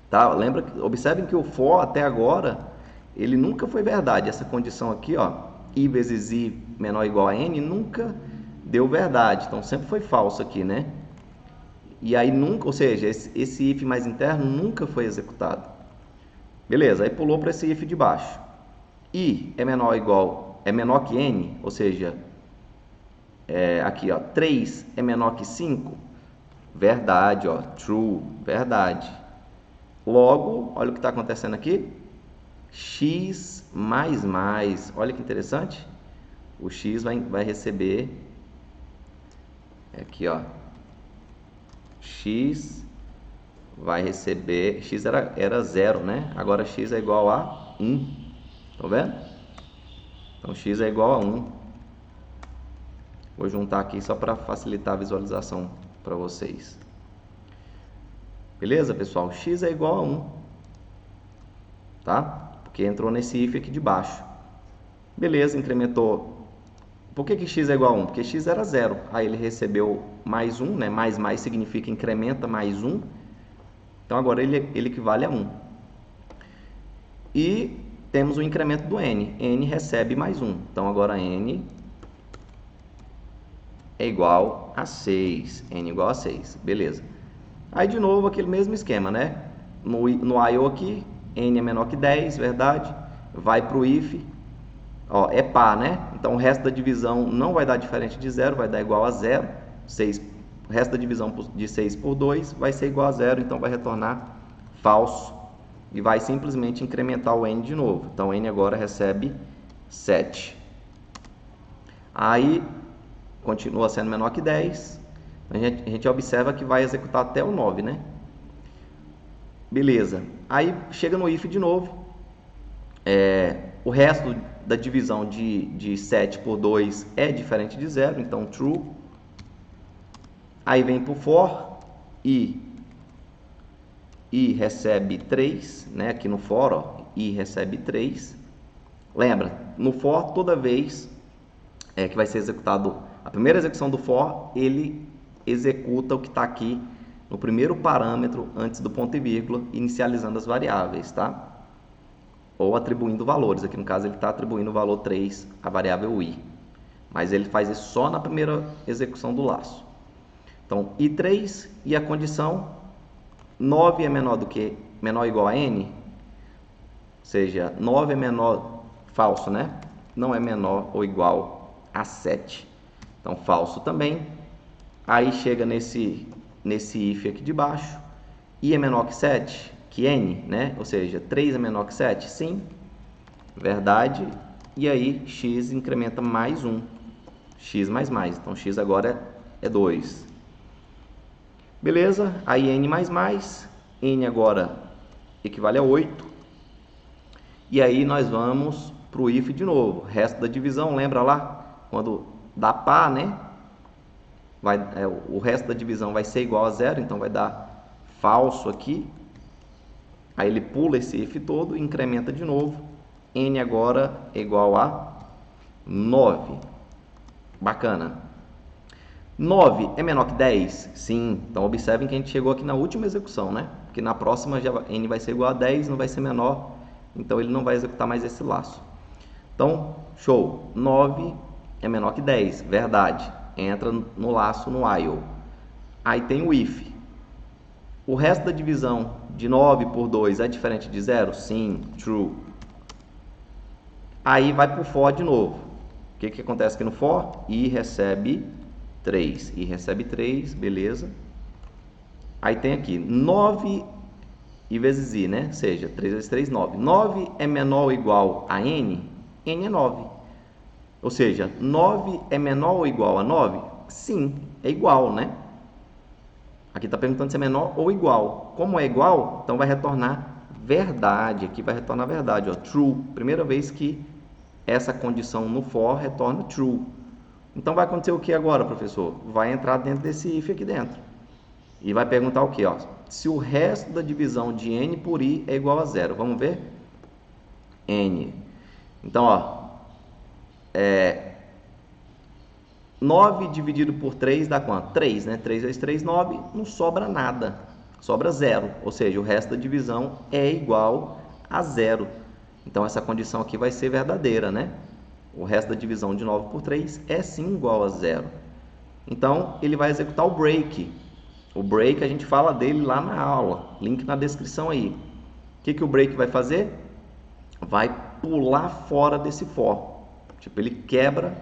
A: tá? Observem que o for até agora ele nunca foi verdade. Essa condição aqui, ó, i vezes i menor ou igual a n, nunca deu verdade. Então sempre foi falso aqui, né? E aí nunca, ou seja, esse if mais interno nunca foi executado. Beleza? Aí pulou para esse if de baixo. I é menor ou igual, é menor que n, ou seja, aqui, ó, 3 é menor que 5. Verdade, ó, true, verdade. Logo, olha o que está acontecendo aqui. X mais, olha que interessante. O x vai receber, aqui, ó, x vai receber, x era 0, né? Agora x é igual a 1. Estão vendo? Então x é igual a 1. Vou juntar aqui só para facilitar a visualização para vocês. Beleza, pessoal? X é igual a 1. Tá? Porque entrou nesse if aqui de baixo. Beleza, incrementou. Por que x é igual a 1? Porque x era 0. Aí ele recebeu mais 1, né? Mais significa incrementa mais 1. Então agora ele equivale a 1. E temos o incremento do n. N recebe mais 1. Então agora n é igual a 6. N igual a 6. Beleza. Aí de novo aquele mesmo esquema, né? No IO aqui, n é menor que 10, verdade? Vai para o if, ó, é par, né? Então o resto da divisão não vai dar diferente de 0, vai dar igual a 0. O resto da divisão de 6 por 2 vai ser igual a 0, então vai retornar falso. E vai simplesmente incrementar o n de novo. Então n agora recebe 7. Aí continua sendo menor que 10. A gente observa que vai executar até o 9, né? Beleza. Aí chega no if de novo. O resto da divisão de 7 por 2 é diferente de 0, então true. Aí vem para o for e recebe 3, né? Aqui no for, ó, e recebe 3. Lembra, no for, toda vez que vai ser executado a primeira execução do for, ele executa o que está aqui no primeiro parâmetro antes do ponto e vírgula, inicializando as variáveis, tá? Ou atribuindo valores. Aqui no caso ele está atribuindo o valor 3 à variável i. Mas ele faz isso só na primeira execução do laço. Então, i3 e a condição 9 é menor ou igual a n, ou seja, 9 é menor, falso, né? Não é menor ou igual a 7. Então, falso também. Aí chega nesse if aqui de baixo, i é menor que 7, que n, né? Ou seja, 3 é menor que 7? Sim, verdade. E aí, x incrementa mais 1, x mais mais. Então, x agora é 2. Beleza? Aí, n mais mais, n agora equivale a 8. E aí, nós vamos para o if de novo. Resto da divisão, lembra lá? Quando dá par, né? O resto da divisão vai ser igual a 0, então vai dar falso aqui. Aí ele pula esse if todo e incrementa de novo. N agora é igual a 9. Bacana. 9 é menor que 10? Sim. Então observem que a gente chegou aqui na última execução, né? Porque na próxima n vai ser igual a 10, não vai ser menor. Então ele não vai executar mais esse laço. Então, show. 9 é menor que 10. Verdade. Entra no laço no while. Aí tem o if. O resto da divisão de 9 por 2 é diferente de 0? Sim, true. Aí vai para o for de novo. O que acontece aqui no for? I recebe 3. I recebe 3, beleza. Aí tem aqui 9 i vezes i, né? Ou seja, 3 vezes 3, 9. 9 é menor ou igual a n? N é 9. Ou seja, 9 é menor ou igual a 9? Sim, é igual, né? Aqui está perguntando se é menor ou igual. Como é igual, então vai retornar verdade. Aqui vai retornar verdade, ó, true. Primeira vez que essa condição no for retorna true. Então vai acontecer o que agora, professor? Vai entrar dentro desse if aqui dentro. E vai perguntar o que? Se o resto da divisão de n por i é igual a 0. Vamos ver? N. Então, 9 dividido por 3 dá quanto? 3, né? 3 vezes 3, 9. Não sobra nada. Sobra 0. Ou seja, o resto da divisão é igual a 0. Então, essa condição aqui vai ser verdadeira, né? O resto da divisão de 9 por 3 é sim igual a 0. Então, ele vai executar o break. O break, a gente fala dele lá na aula. Link na descrição aí. O que o break vai fazer? Vai pular fora desse for. Tipo, ele quebra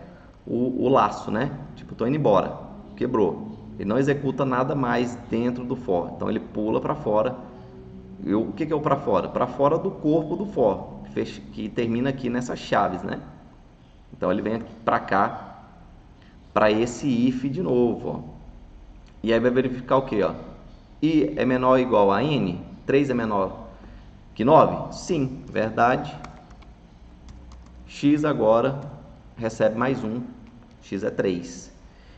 A: o laço, né? Tipo, tô indo embora. Quebrou. Ele não executa nada mais dentro do for. Então, ele pula para fora. O que é o para fora? Para fora do corpo do for, que termina aqui nessas chaves, né? Então, ele vem para cá, para esse if de novo, ó. E aí vai verificar o que? I é menor ou igual a n? 3 é menor que 9? Sim, verdade. X agora recebe mais 1. X é 3.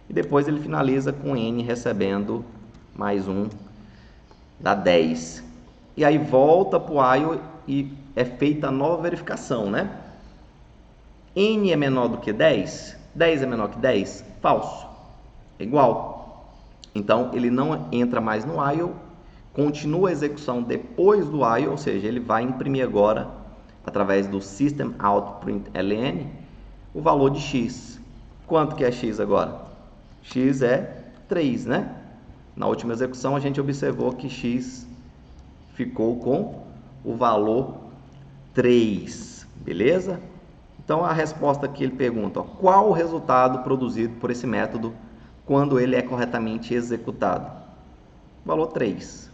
A: E depois ele finaliza com n recebendo mais 1, dá 10. E aí volta para o while e é feita a nova verificação, né? N é menor do que 10? 10 é menor que 10? Falso. É igual. Então, ele não entra mais no while, continua a execução depois do while, ou seja, ele vai imprimir agora, através do system.out.println, o valor de x. Quanto que é x agora? X é 3, né? Na última execução a gente observou que x ficou com o valor 3, beleza? Então a resposta que ele pergunta, ó, qual o resultado produzido por esse método quando ele é corretamente executado? Valor 3.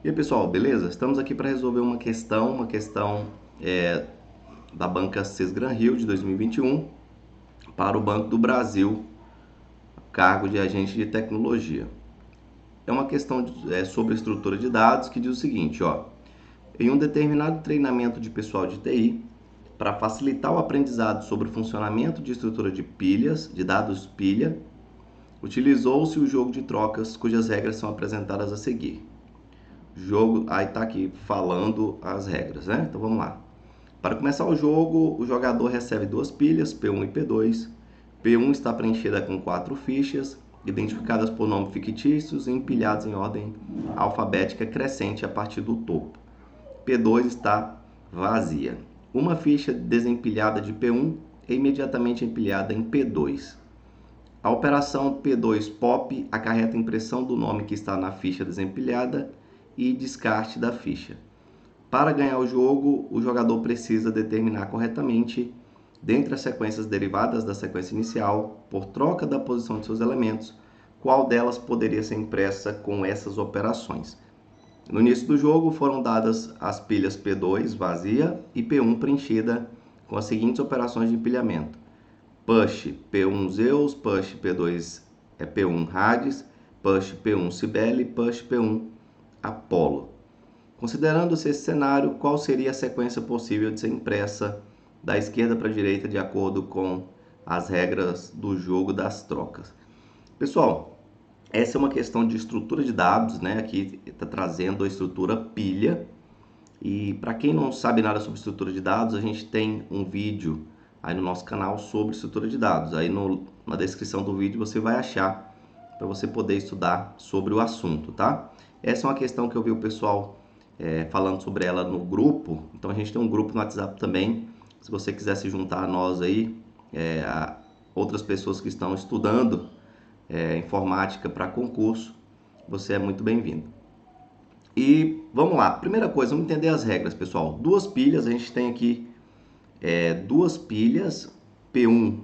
A: E aí, pessoal, beleza? Estamos aqui para resolver uma questão da banca Sesgran Rio de 2021 para o Banco do Brasil, cargo de agente de tecnologia. É uma questão sobre estrutura de dados que diz o seguinte, ó, em um determinado treinamento de pessoal de TI, para facilitar o aprendizado sobre o funcionamento de estrutura de pilhas, de dados pilha, utilizou-se o jogo de trocas cujas regras são apresentadas a seguir. Aí está aqui falando as regras, né? Então vamos lá. Para começar o jogo, o jogador recebe duas pilhas, P1 e P2. P1 está preenchida com 4 fichas, identificadas por nomes fictícios e empilhadas em ordem alfabética crescente a partir do topo. P2 está vazia. Uma ficha desempilhada de P1 é imediatamente empilhada em P2. A operação P2 POP acarreta a impressão do nome que está na ficha desempilhada e descarte da ficha. Para ganhar o jogo, o jogador precisa determinar corretamente, dentre as sequências derivadas da sequência inicial, por troca da posição de seus elementos, qual delas poderia ser impressa com essas operações. No início do jogo foram dadas as pilhas P2 vazia e P1 preenchida com as seguintes operações de empilhamento: push P1 Zeus, push P2 P1 Hades, push P1 Cibele, push P1 Apolo. Considerando-se esse cenário, qual seria a sequência possível de ser impressa da esquerda para a direita de acordo com as regras do jogo das trocas? Pessoal, essa é uma questão de estrutura de dados, né? Aqui está trazendo a estrutura pilha. E para quem não sabe nada sobre estrutura de dados, a gente tem um vídeo aí no nosso canal sobre estrutura de dados. Aí na descrição do vídeo você vai achar para você poder estudar sobre o assunto, tá? Essa é uma questão que eu vi o pessoal falando sobre ela no grupo. Então a gente tem um grupo no WhatsApp também. Se você quiser se juntar a nós aí, a outras pessoas que estão estudando informática para concurso, você é muito bem-vindo. E vamos lá, primeira coisa, vamos entender as regras, pessoal. Duas pilhas, a gente tem aqui duas pilhas, P1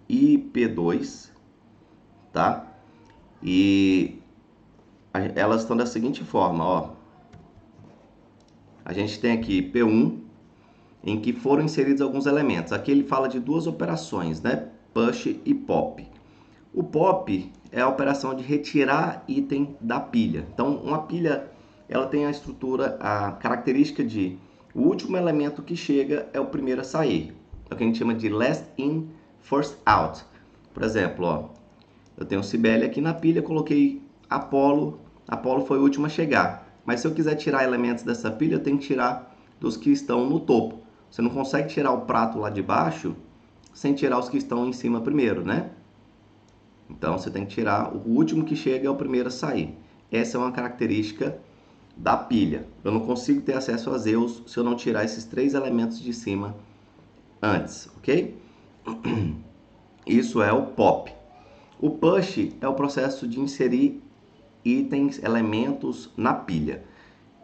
A: e P2, tá? E elas estão da seguinte forma, ó. A gente tem aqui P1, em que foram inseridos alguns elementos. Aqui ele fala de duas operações, né? Push e pop. O pop é a operação de retirar item da pilha. Então, uma pilha, ela tem a estrutura, a característica de o último elemento que chega é o primeiro a sair. É o que a gente chama de last in, first out. Por exemplo, ó, eu tenho Cibele aqui na pilha, coloquei Apolo. Apolo foi o último a chegar. Mas se eu quiser tirar elementos dessa pilha, eu tenho que tirar dos que estão no topo. Você não consegue tirar o prato lá de baixo sem tirar os que estão em cima primeiro, né? Então você tem que tirar o último que chega é o primeiro a sair. Essa é uma característica da pilha. Eu não consigo ter acesso a Zeus se eu não tirar esses 3 elementos de cima antes, ok? Isso é o pop. O push é o processo de inserir itens, elementos na pilha.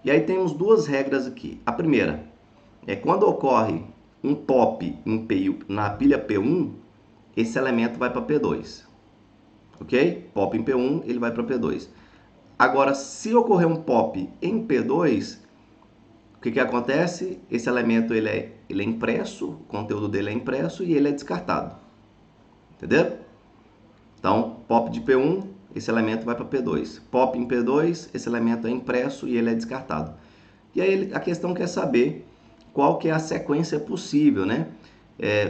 A: E aí temos duas regras aqui. A primeira é quando ocorre um pop na pilha P1, esse elemento vai para P2. Ok? Pop em P1, ele vai para P2. Agora, se ocorrer um pop em P2, o que acontece? Esse elemento ele é impresso, o conteúdo dele é impresso e ele é descartado. Entendeu? Então, pop de P1, esse elemento vai para P2. Pop em P2, esse elemento é impresso e ele é descartado. E aí a questão quer saber qual que é a sequência possível, né?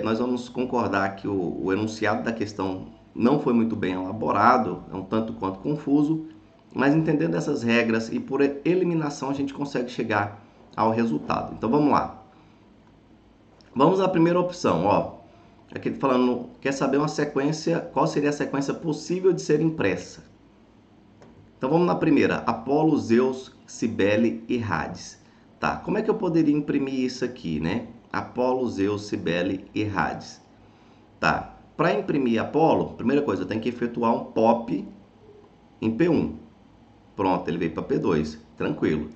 A: Nós vamos concordar que o enunciado da questão não foi muito bem elaborado, é um tanto quanto confuso, mas entendendo essas regras e por eliminação a gente consegue chegar ao resultado. Então vamos lá. Vamos à primeira opção, ó. Aqui falando, quer saber uma sequência, qual seria a sequência possível de ser impressa? Então vamos na primeira, Apolo, Zeus, Cibele e Hades. Tá, como é que eu poderia imprimir isso aqui, né? Apolo, Zeus, Cibele e Hades. Tá, Para imprimir Apolo, primeira coisa, eu tenho que efetuar um pop em P1. Pronto, ele veio para P2, tranquilo.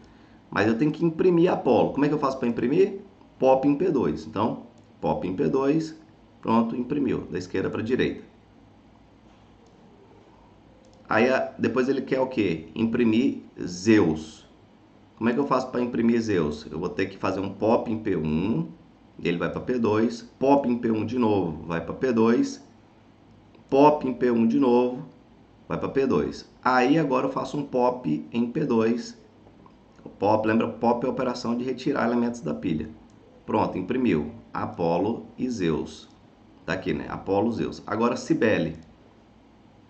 A: Mas eu tenho que imprimir Apolo. Como é que eu faço para imprimir? Pop em P2. Então, pop em P2, pronto, imprimiu, da esquerda para a direita. Aí depois ele quer o quê? Imprimir Zeus. Como é que eu faço para imprimir Zeus? Eu vou ter que fazer um pop em P1, ele vai para P2, pop em P1 de novo, vai para P2, pop em P1 de novo, vai para P2. Aí agora eu faço um pop em P2. O pop, lembra, pop é a operação de retirar elementos da pilha. Pronto, imprimiu Apolo e Zeus. Tá aqui, né? Apolo, Zeus. Agora Cibele.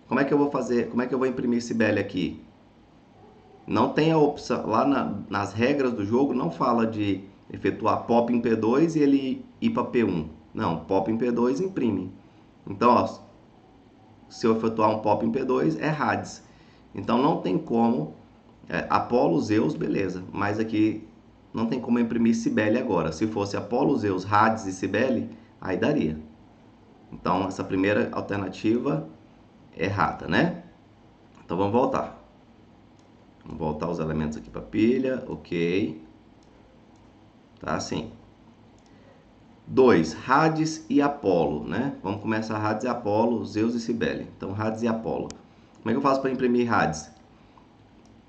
A: Como é que eu vou fazer? Como é que eu vou imprimir Cibele aqui? Não tem a opção, lá nas regras do jogo não fala de efetuar pop em P2 e ele ir para P1. Não, pop em P2 imprime. Então, ó, se eu efetuar um pop em P2 é Hades. Então não tem como, Apolo, Zeus, beleza, mas aqui não tem como imprimir Cibele agora. Se fosse Apolo, Zeus, Hades e Cibele, aí daria. Então essa primeira alternativa é errada, né? Então vamos voltar. Vamos voltar os elementos aqui para a pilha, ok. Tá assim. 2, Hades e Apolo, né? Vamos começar Hades e Apolo, Zeus e Cibele. Então Hades e Apolo. Como é que eu faço para imprimir Hades?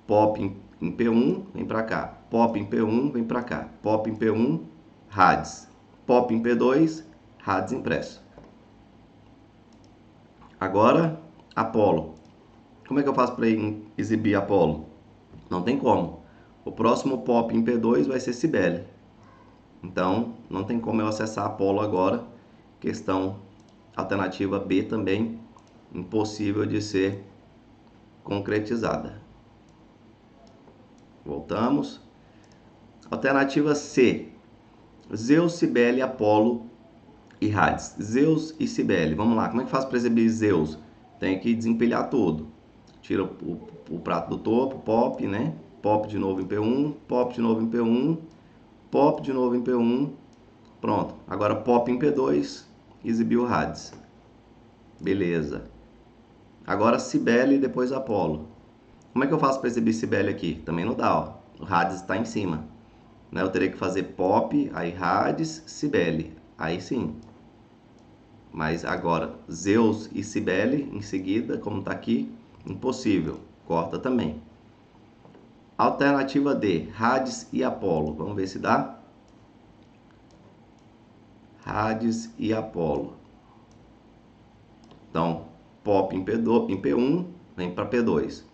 A: Pop em P1, vem para cá. Pop em P1, vem para cá. Pop em P1, Hades. Pop em P2, Hades impresso. Agora, Apolo. Como é que eu faço para exibir Apolo? Não tem como. O próximo pop em P2 vai ser Cibele. Então, não tem como eu acessar Apolo agora. Questão alternativa B também, impossível de ser concretizada. Voltamos. Alternativa C. Zeus, Cibele, Apolo e Hades. Zeus e Cibele. Vamos lá. Como é que faz para exibir Zeus? Tem que desempilhar tudo. Tira o prato do topo, pop, né? Pop de novo em P1, pop de novo em P1, pop de novo em P1. Pronto. Agora pop em P2, exibiu Hades. Beleza. Agora Cibele e depois Apolo. Como é que eu faço para exibir Cibele aqui? Também não dá, ó. O Hades está em cima. Né? Eu teria que fazer pop, aí Hades, Cibele. Aí sim. Mas agora Zeus e Cibele em seguida, como está aqui, impossível. Corta também. Alternativa D, Hades e Apolo. Vamos ver se dá. Hades e Apolo. Então, pop em P1, vem para P2.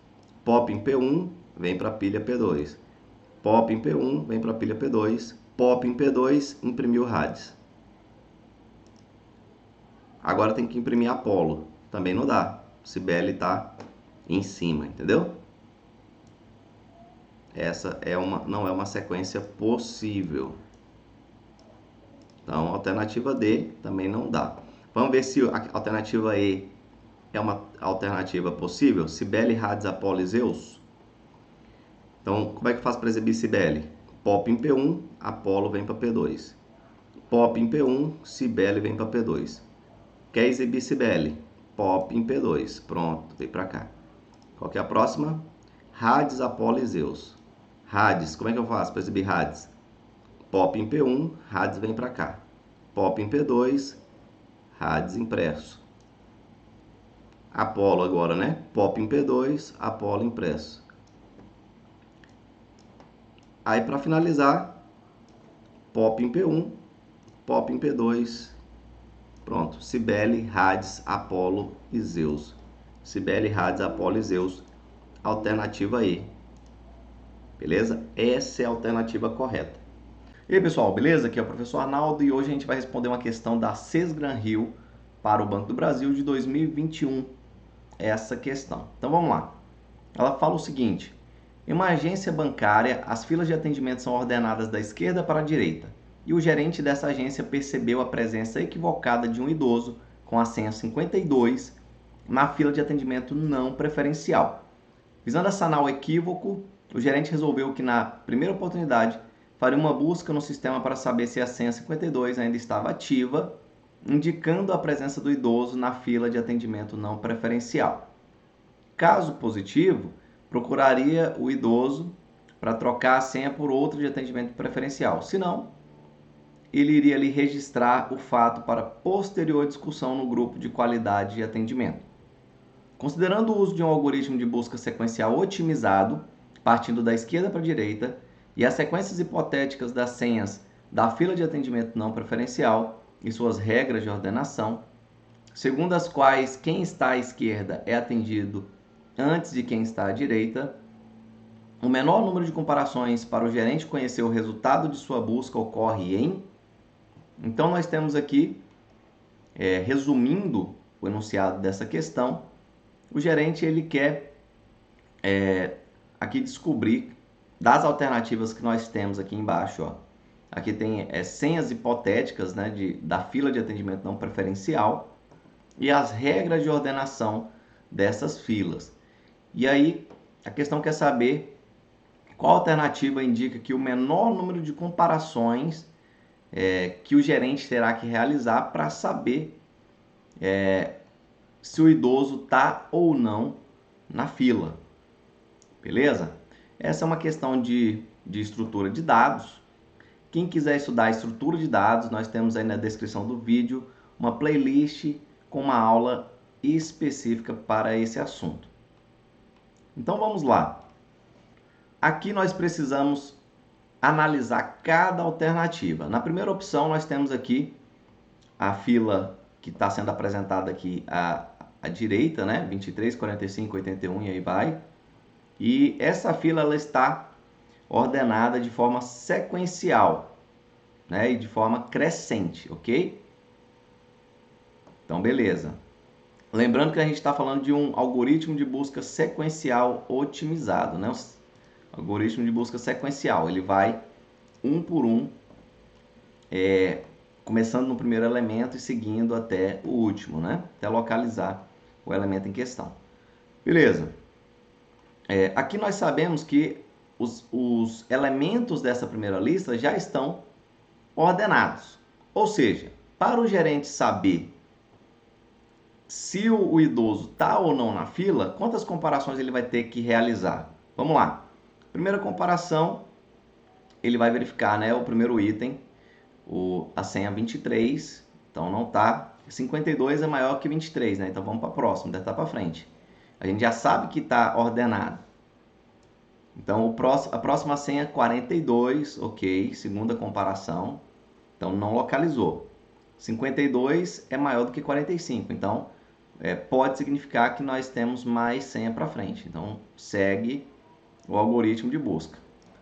A: Pop em P1, vem para a pilha P2. Pop em P1, vem para a pilha P2. Pop em P2, imprimiu Hades. Agora tem que imprimir Apolo. Também não dá. Cibele está em cima, entendeu? Essa não é uma sequência possível. Então, alternativa D também não dá. Vamos ver se a alternativa E é uma alternativa possível. Cibele, Hades, Apolo e Zeus. Então, como é que faz para exibir Cibele? Pop em P1, Apolo vem para P2. Pop em P1, Cibele vem para P2. Quer exibir Cibele? Pop em P2. Pronto, vem para cá. Qual que é a próxima? Hades, Apolo e Zeus. Hades, como é que eu faço para exibir Hades? Pop em P1, Hades vem para cá. Pop em P2, Hades impresso. Apolo agora, né? Pop em P2, Apolo impresso. Aí para finalizar, pop em P1, pop em P2. Pronto, Cibele, Hades, Apolo e Zeus. Cibele, Hades, Apolo e Zeus. Alternativa E. Beleza? Essa é a alternativa correta. E aí, pessoal, beleza? Aqui é o professor Arnaldo e hoje a gente vai responder uma questão da Sesgran Rio para o Banco do Brasil de 2021. Essa questão. Então vamos lá. Ela fala o seguinte: em uma agência bancária, as filas de atendimento são ordenadas da esquerda para a direita, e o gerente dessa agência percebeu a presença equivocada de um idoso com a senha 52 na fila de atendimento não preferencial. Visando sanar o equívoco, o gerente resolveu que na primeira oportunidade faria uma busca no sistema para saber se a senha 52 ainda estava ativa indicando a presença do idoso na fila de atendimento não preferencial. Caso positivo, procuraria o idoso para trocar a senha por outra de atendimento preferencial. Se não, ele iria ali registrar o fato para posterior discussão no grupo de qualidade de atendimento. Considerando o uso de um algoritmo de busca sequencial otimizado, partindo da esquerda para a direita, e as sequências hipotéticas das senhas da fila de atendimento não preferencial e suas regras de ordenação, segundo as quais quem está à esquerda é atendido antes de quem está à direita, o menor número de comparações para o gerente conhecer o resultado de sua busca ocorre em... Então, nós temos aqui, resumindo o enunciado dessa questão, o gerente ele quer aqui descobrir das alternativas que nós temos aqui embaixo. Ó. Aqui tem senhas hipotéticas, né, da fila de atendimento não preferencial e as regras de ordenação dessas filas. E aí, a questão quer saber qual alternativa indica que o menor número de comparações que o gerente terá que realizar para saber se o idoso está ou não na fila. Beleza? Essa é uma questão de estrutura de dados. Quem quiser estudar a estrutura de dados, nós temos aí na descrição do vídeo uma playlist com uma aula específica para esse assunto. Então vamos lá. Aqui nós precisamos analisar cada alternativa. Na primeira opção nós temos aqui a fila que está sendo apresentada aqui à direita, né? 23, 45, 81 e aí vai. E essa fila ela está ordenada de forma sequencial, né? E de forma crescente, ok? Então, beleza. Lembrando que a gente está falando de um algoritmo de busca sequencial otimizado, né? O algoritmo de busca sequencial, ele vai um por um, começando no primeiro elemento e seguindo até o último, né? Até localizar o elemento em questão. Beleza. Aqui nós sabemos que os elementos dessa primeira lista já estão ordenados. Ou seja, para o gerente saber se o idoso está ou não na fila, quantas comparações ele vai ter que realizar? Vamos lá. Primeira comparação, ele vai verificar, né, o primeiro item, a senha 23, então não está. 52 é maior que 23, né? Então vamos para a próxima, deve estar para frente. A gente já sabe que está ordenado. Então a próxima senha é 42, ok, segunda comparação, então não localizou. 52 é maior do que 45, então pode significar que nós temos mais senha para frente. Então segue o algoritmo de busca.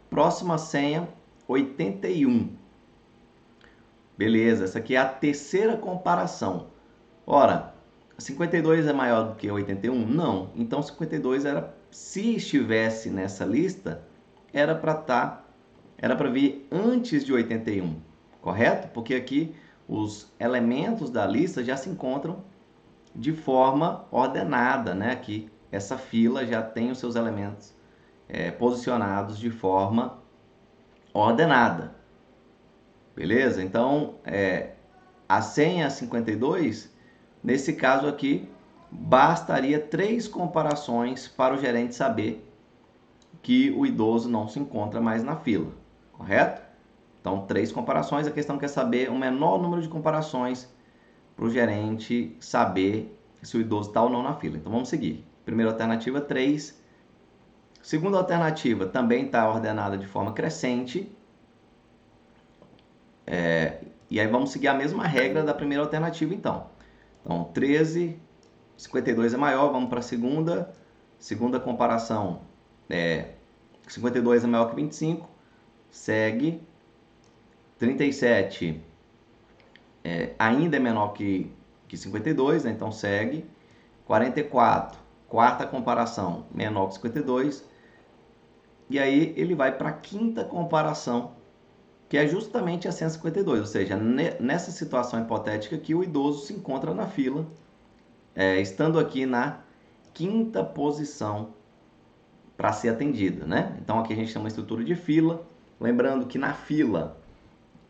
A: Próxima senha, 81. Beleza, essa aqui é a terceira comparação. Ora, 52 é maior do que 81? Não. Então 52 era, se estivesse nessa lista, era para vir antes de 81, correto? Porque aqui os elementos da lista já se encontram de forma ordenada, né? Aqui essa fila já tem os seus elementos posicionados de forma ordenada. Beleza? Então, a senha 52, nesse caso aqui, bastaria 3 comparações para o gerente saber que o idoso não se encontra mais na fila, correto? Então, 3 comparações, a questão quer saber o menor número de comparações para o gerente saber se o idoso está ou não na fila. Então, vamos seguir. Primeira alternativa, 3. Segunda alternativa, também está ordenada de forma crescente. E aí vamos seguir a mesma regra da primeira alternativa, então. Então, 13, 52 é maior, vamos para a segunda. Segunda comparação, 52 é maior que 25, segue. 37 ainda é menor que 52, né? Então segue. 44, quarta comparação, menor que 52. E aí ele vai para a quinta comparação, que é justamente a 152, ou seja, nessa situação hipotética que o idoso se encontra na fila, estando aqui na quinta posição para ser atendida, né? Então aqui a gente tem uma estrutura de fila, lembrando que na fila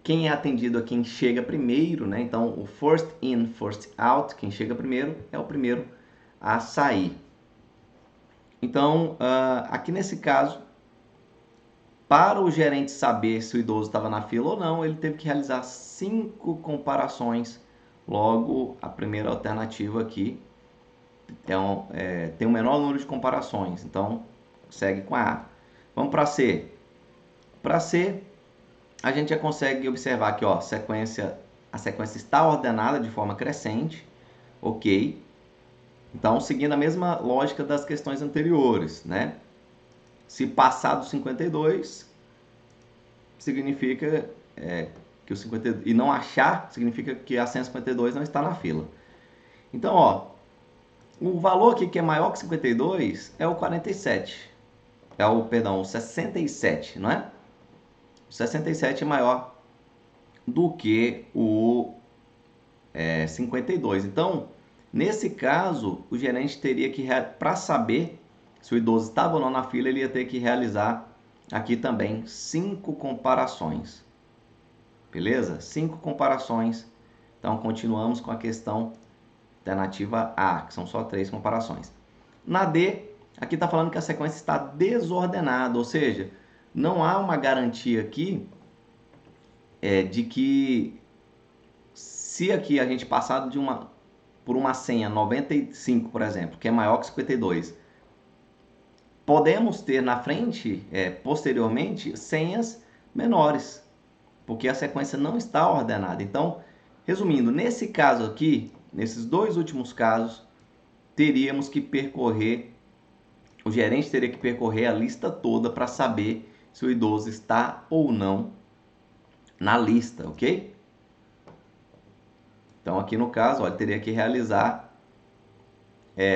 A: quem é atendido é quem chega primeiro, né? Então, o first in, first out, quem chega primeiro é o primeiro a sair. Então, aqui nesse caso, para o gerente saber se o idoso estava na fila ou não, ele teve que realizar 5 comparações. Logo, a primeira alternativa aqui tem o menor número de comparações. Então, segue com a A. Vamos para C. Para C, a gente já consegue observar que a sequência está ordenada de forma crescente. Ok. Então, seguindo a mesma lógica das questões anteriores, né? Se passar do 52, significa que o 52, e não achar, significa que a 152 não está na fila. Então, o valor aqui que é maior que 52 é o 47. O 67, não é? O 67 é maior do que o 52. Então, nesse caso, o gerente teria que, para saber se o idoso estava ou não na fila, ele ia ter que realizar aqui também 5 comparações. Beleza? 5 comparações. Então, continuamos com a questão alternativa A, que são só 3 comparações. Na D, aqui está falando que a sequência está desordenada, ou seja, não há uma garantia aqui de que se aqui a gente passar por uma senha 95, por exemplo, que é maior que 52, podemos ter na frente, posteriormente, senhas menores, porque a sequência não está ordenada. Então, resumindo, nesse caso aqui, nesses dois últimos casos, teríamos que percorrer, o gerente teria que percorrer a lista toda para saber se o idoso está ou não na lista, ok? Então, aqui no caso, ele teria que realizar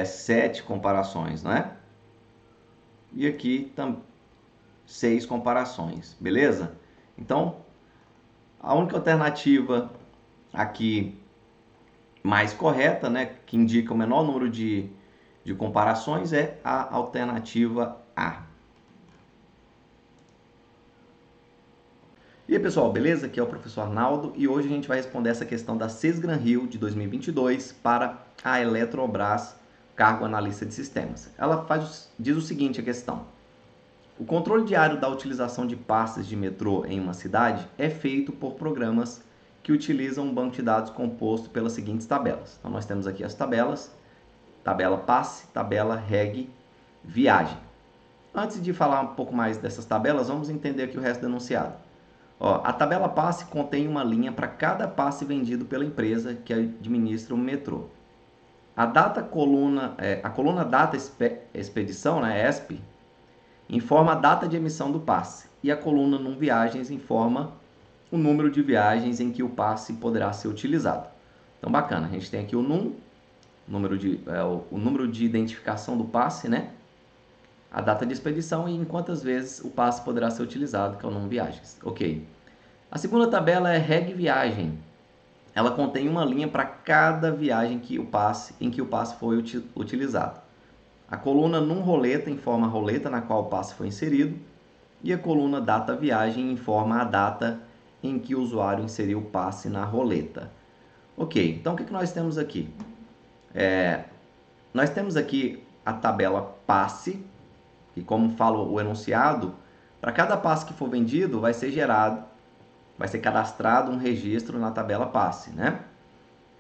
A: 7 comparações, não é? E aqui 6 comparações, beleza? Então, a única alternativa aqui mais correta, né, que indica o menor número de comparações, é a alternativa A. E aí, pessoal, beleza? Aqui é o professor Arnaldo e hoje a gente vai responder essa questão da Sesgran Rio de 2022 para a Eletrobras, cargo analista de sistemas. Ela diz o seguinte, a questão: o controle diário da utilização de passes de metrô em uma cidade é feito por programas que utilizam um banco de dados composto pelas seguintes tabelas. Então, nós temos aqui as tabelas: tabela passe, tabela reg, viagem. Antes de falar um pouco mais dessas tabelas, vamos entender aqui o resto do enunciado. A tabela passe contém uma linha para cada passe vendido pela empresa que administra o metrô. A coluna data expedição, né, ESP, informa a data de emissão do passe, e a coluna num viagens informa o número de viagens em que o passe poderá ser utilizado. Então, bacana, a gente tem aqui o NUM, o número de identificação do passe, né? A data de expedição e em quantas vezes o passe poderá ser utilizado, que é o NUM viagens. Ok. A segunda tabela é reg viagem. Ela contém uma linha para cada viagem em que o passe foi utilizado. A coluna num roleta informa a roleta na qual o passe foi inserido, e a coluna data viagem informa a data em que o usuário inseriu o passe na roleta. Ok, então o que nós temos aqui? Nós temos aqui a tabela passe, e como fala o enunciado, para cada passe que for vendido vai ser cadastrado um registro na tabela passe, né?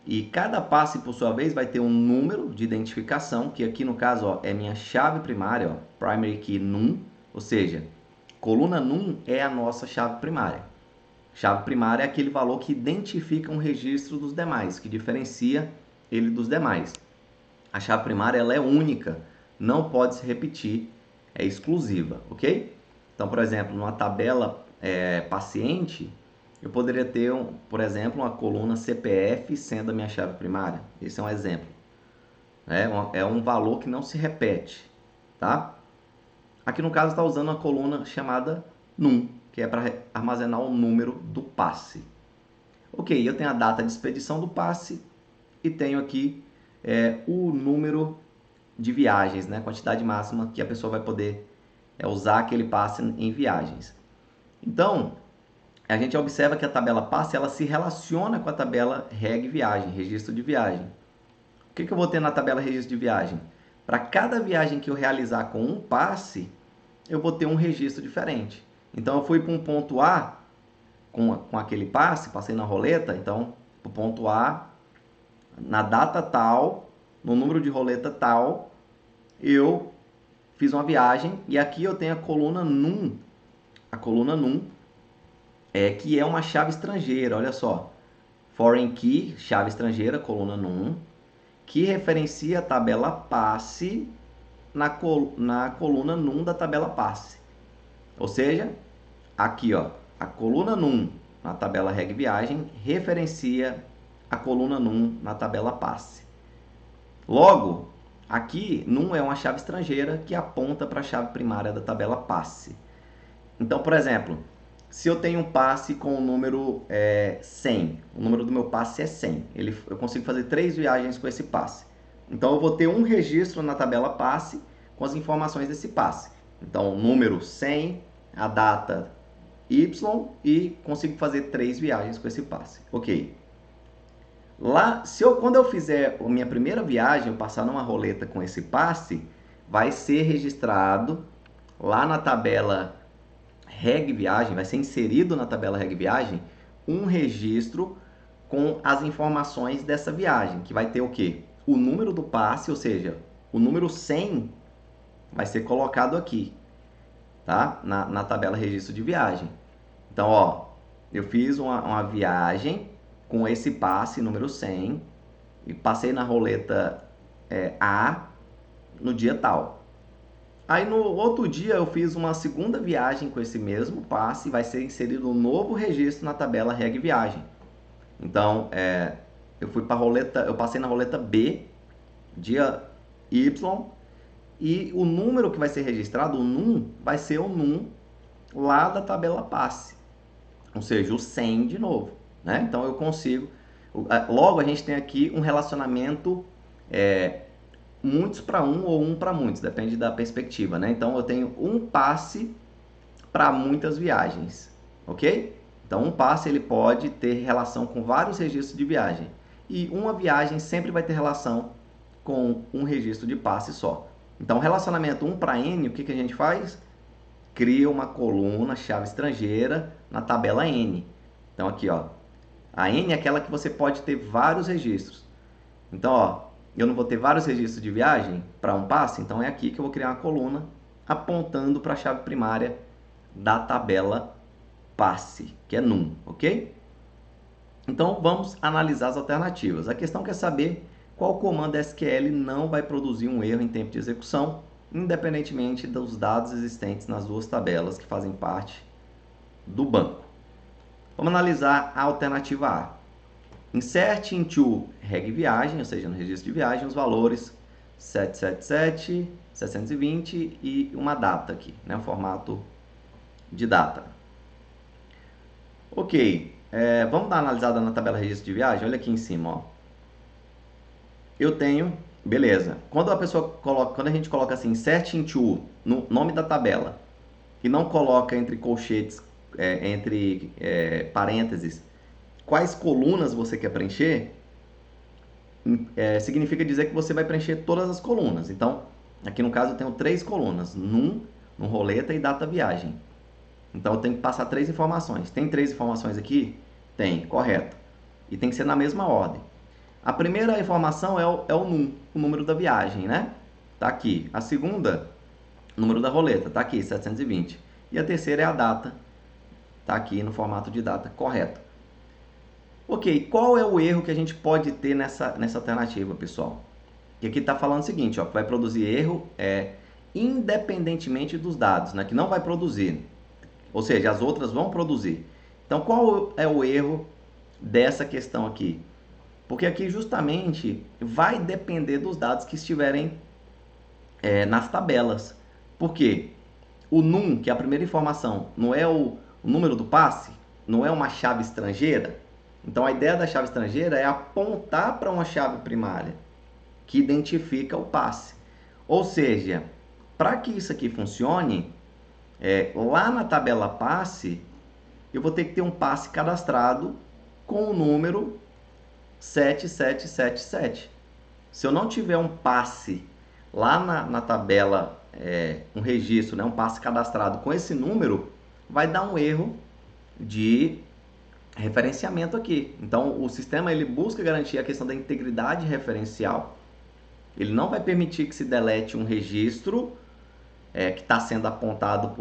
A: E cada passe, por sua vez, vai ter um número de identificação, que aqui no caso é minha chave primária, primary key num, ou seja, coluna num é a nossa chave primária. Chave primária é aquele valor que identifica um registro dos demais, que diferencia ele dos demais. A chave primária ela é única, não pode se repetir, é exclusiva, ok? Então, por exemplo, numa tabela paciente, eu poderia ter, por exemplo, uma coluna CPF sendo a minha chave primária. Esse é um exemplo. É um valor que não se repete, tá? Aqui no caso está usando uma coluna chamada NUM, que é para armazenar o número do passe. Ok, eu tenho a data de expedição do passe e tenho aqui o número de viagens, né? A quantidade máxima que a pessoa vai poder usar aquele passe em viagens. Então, a gente observa que a tabela passe ela se relaciona com a tabela reg viagem, registro de viagem. O que eu vou ter na tabela registro de viagem? Para cada viagem que eu realizar com um passe, eu vou ter um registro diferente. Então, eu fui para um ponto A com aquele passe, passei na roleta, então, para o ponto A, na data tal, no número de roleta tal, eu fiz uma viagem e aqui eu tenho a coluna num. A coluna num que é uma chave estrangeira, olha só. Foreign key, chave estrangeira, coluna num, que referencia a tabela passe na coluna num da tabela passe. Ou seja, aqui ó, a coluna num na tabela reg viagem referencia a coluna num na tabela passe. Logo, aqui num é uma chave estrangeira que aponta para a chave primária da tabela passe. Então, por exemplo, se eu tenho um passe com o número 100, o número do meu passe é 100, eu consigo fazer 3 viagens com esse passe. Então, eu vou ter um registro na tabela passe com as informações desse passe. Então, o número 100, a data Y e consigo fazer 3 viagens com esse passe. Ok. Lá, quando eu fizer a minha primeira viagem, eu passar numa roleta com esse passe, vai ser registrado lá na tabela reg viagem, vai ser inserido na tabela reg viagem um registro com as informações dessa viagem, que vai ter o quê? O número do passe, ou seja, o número 100 vai ser colocado aqui, tá? Na tabela registro de viagem. Então, ó, eu fiz uma viagem com esse passe, número 100, e passei na roleta A no dia tal. Aí no outro dia eu fiz uma segunda viagem com esse mesmo passe e vai ser inserido um novo registro na tabela reg viagem. Então, eu passei na roleta B, dia Y, e o número que vai ser registrado, o num, vai ser o num lá da tabela passe. Ou seja, o 100 de novo, né? Então eu consigo. Logo a gente tem aqui um relacionamento muitos para um ou um para muitos, depende da perspectiva, né? Então eu tenho um passe para muitas viagens, ok? Então um passe ele pode ter relação com vários registros de viagem e uma viagem sempre vai ter relação com um registro de passe só. Então relacionamento 1 para N, o que a gente faz? Cria uma coluna chave estrangeira na tabela N. Então aqui ó, a N é aquela que você pode ter vários registros. Então ó, eu não vou ter vários registros de viagem para um passe, então é aqui que eu vou criar uma coluna apontando para a chave primária da tabela passe, que é num, ok? Então vamos analisar as alternativas. A questão quer saber qual comando SQL não vai produzir um erro em tempo de execução, independentemente dos dados existentes nas duas tabelas que fazem parte do banco. Vamos analisar a alternativa A. Insert into reg viagem, ou seja, no registro de viagem, os valores 777, 720 e uma data aqui, né? O formato de data. Ok, vamos dar uma analisada na tabela registro de viagem. Olha aqui em cima, ó. Eu tenho, beleza. Quando a gente coloca assim, insert into no nome da tabela e não coloca entre colchetes, entre parênteses, quais colunas você quer preencher, significa dizer que você vai preencher todas as colunas. Então, aqui no caso eu tenho 3 colunas, num roleta e data viagem. Então eu tenho que passar 3 informações. Tem 3 informações aqui? Tem, correto. E tem que ser na mesma ordem. A primeira informação é o num, o número da viagem, né? Tá aqui. A segunda, número da roleta, tá aqui, 720. E a terceira é a data, tá aqui no formato de data, correto. Ok, qual é o erro que a gente pode ter nessa alternativa, pessoal? E aqui está falando o seguinte, ó, que vai produzir erro independentemente dos dados, né? Que não vai produzir. Ou seja, as outras vão produzir. Então, qual é o erro dessa questão aqui? Porque aqui justamente vai depender dos dados que estiverem nas tabelas. Por quê? O num, que é a primeira informação, não é o número do passe, não é uma chave estrangeira. Então a ideia da chave estrangeira é apontar para uma chave primária que identifica o passe. Ou seja, para que isso aqui funcione, lá na tabela passe, eu vou ter que ter um passe cadastrado com o número 7777. Se eu não tiver um passe lá na tabela, um registro, né, um passe cadastrado com esse número, vai dar um erro de referenciamento aqui. Então, o sistema ele busca garantir a questão da integridade referencial. Ele não vai permitir que se delete um registro que está sendo apontado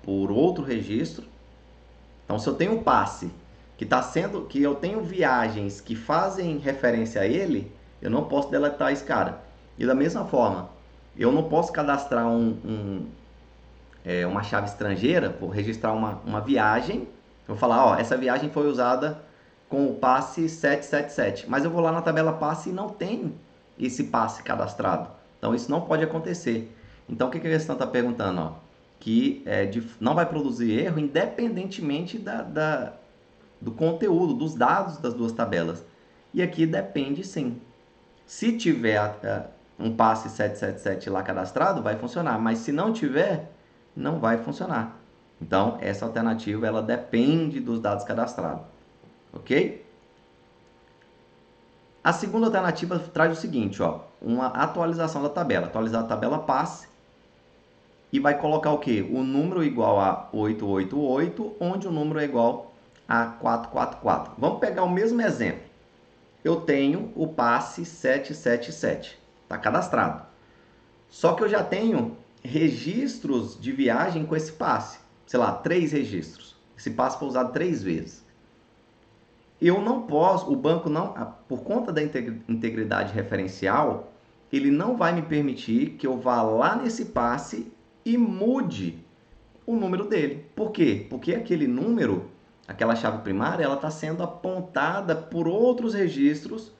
A: por outro registro. Então, se eu tenho um passe que eu tenho viagens que fazem referência a ele, eu não posso deletar esse cara. E da mesma forma, eu não posso cadastrar uma chave estrangeira, vou registrar uma viagem, vou falar, ó, essa viagem foi usada com o passe 777, mas eu vou lá na tabela passe e não tem esse passe cadastrado. Então isso não pode acontecer. Então o que a questão está perguntando? Ó? Que não vai produzir erro independentemente do conteúdo, dos dados das duas tabelas. E aqui depende sim. Se tiver um passe 777 lá cadastrado, vai funcionar, mas se não tiver, não vai funcionar. Então, essa alternativa ela depende dos dados cadastrados, ok? A segunda alternativa traz o seguinte, ó, uma atualização da tabela, atualizar a tabela passe e vai colocar o quê? O número igual a 888, onde o número é igual a 444. Vamos pegar o mesmo exemplo. Eu tenho o passe 777, está cadastrado. Só que eu já tenho registros de viagem com esse passe. Sei lá, 3 registros. Esse passe foi usado 3 vezes. Eu não posso, o banco não, por conta da integridade referencial, ele não vai me permitir que eu vá lá nesse passe e mude o número dele. Por quê? Porque aquele número, aquela chave primária, ela está sendo apontada por outros registros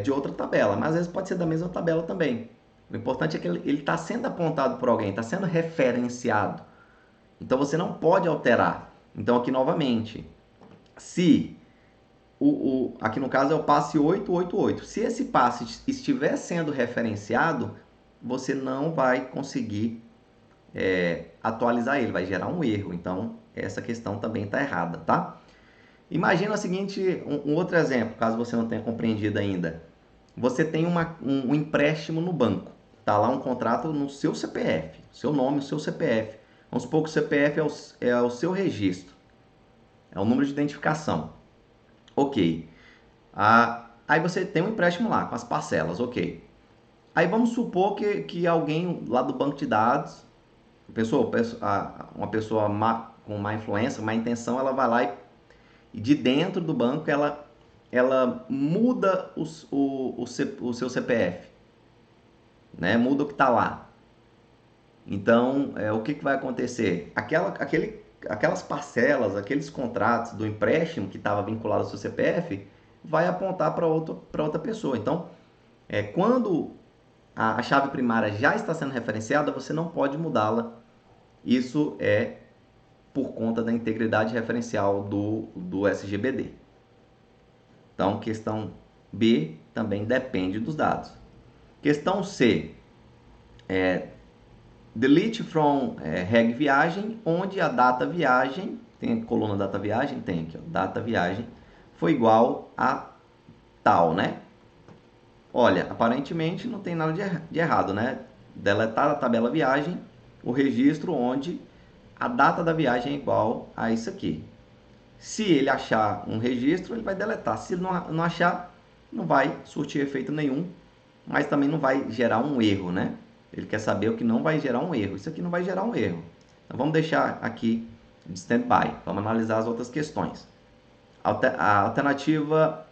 A: de outra tabela, mas às vezes pode ser da mesma tabela também. O importante é que ele está sendo apontado por alguém, está sendo referenciado. Então você não pode alterar. Então aqui novamente, se aqui no caso é o passe 888, se esse passe estiver sendo referenciado, você não vai conseguir atualizar ele, vai gerar um erro. Então essa questão também está errada, tá? Imagina o seguinte, um outro exemplo, caso você não tenha compreendido ainda. Você tem um empréstimo no banco. Está lá um contrato no seu CPF, seu nome, o seu CPF. Vamos supor que o CPF é o seu registro, é o número de identificação. Ok. Aí você tem um empréstimo lá, com as parcelas, ok. Aí vamos supor que alguém lá do banco de dados, uma pessoa com má influência, má intenção, ela vai lá e de dentro do banco ela muda o seu CPF, né? Muda o que está lá. Então, o que vai acontecer? Aquelas parcelas, aqueles contratos do empréstimo que estava vinculado ao seu CPF, vai apontar para outra pessoa. Então, quando a chave primária já está sendo referenciada, você não pode mudá-la. Isso é por conta da integridade referencial do SGBD. Então, questão B também depende dos dados. Questão C, delete from reg viagem, onde a data viagem, tem a coluna data viagem, tem aqui, ó, data viagem, foi igual a tal, né? Olha, aparentemente não tem nada de errado, né? Deletar a tabela viagem, o registro onde a data da viagem é igual a isso aqui. Se ele achar um registro, ele vai deletar. Se ele não achar, não vai surtir efeito nenhum, mas também não vai gerar um erro, né? Ele quer saber o que não vai gerar um erro. Isso aqui não vai gerar um erro. Então vamos deixar aqui de standby. Vamos analisar as outras questões. A alternativa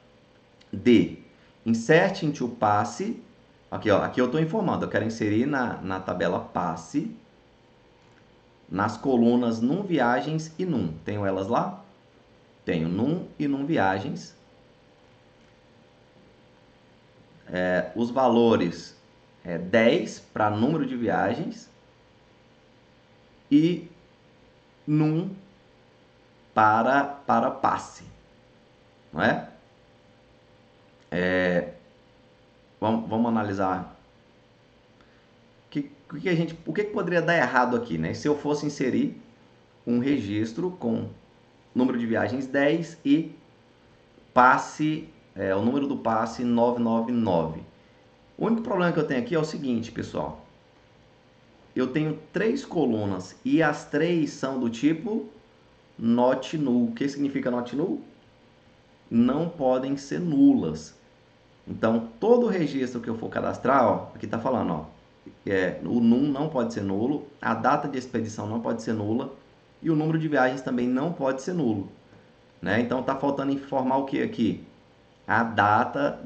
A: D. Insert into passe. Aqui, ó, aqui eu estou informando. Eu quero inserir na tabela passe, nas colunas num viagens e num. Tenho elas lá? Tenho num e num viagens. Os valores 10 para número de viagens e num para passe, não é? Vamos analisar o que poderia dar errado aqui, né? Se eu fosse inserir um registro com número de viagens 10 e passe, o número do passe 999. O único problema que eu tenho aqui é o seguinte, pessoal. Eu tenho 3 colunas e as 3 são do tipo not null. O que significa not null? Não podem ser nulas. Então, todo registro que eu for cadastrar, ó, aqui está falando, ó, o NUM não pode ser nulo, a data de expedição não pode ser nula e o número de viagens também não pode ser nulo. Né? Então, está faltando informar o que aqui? A data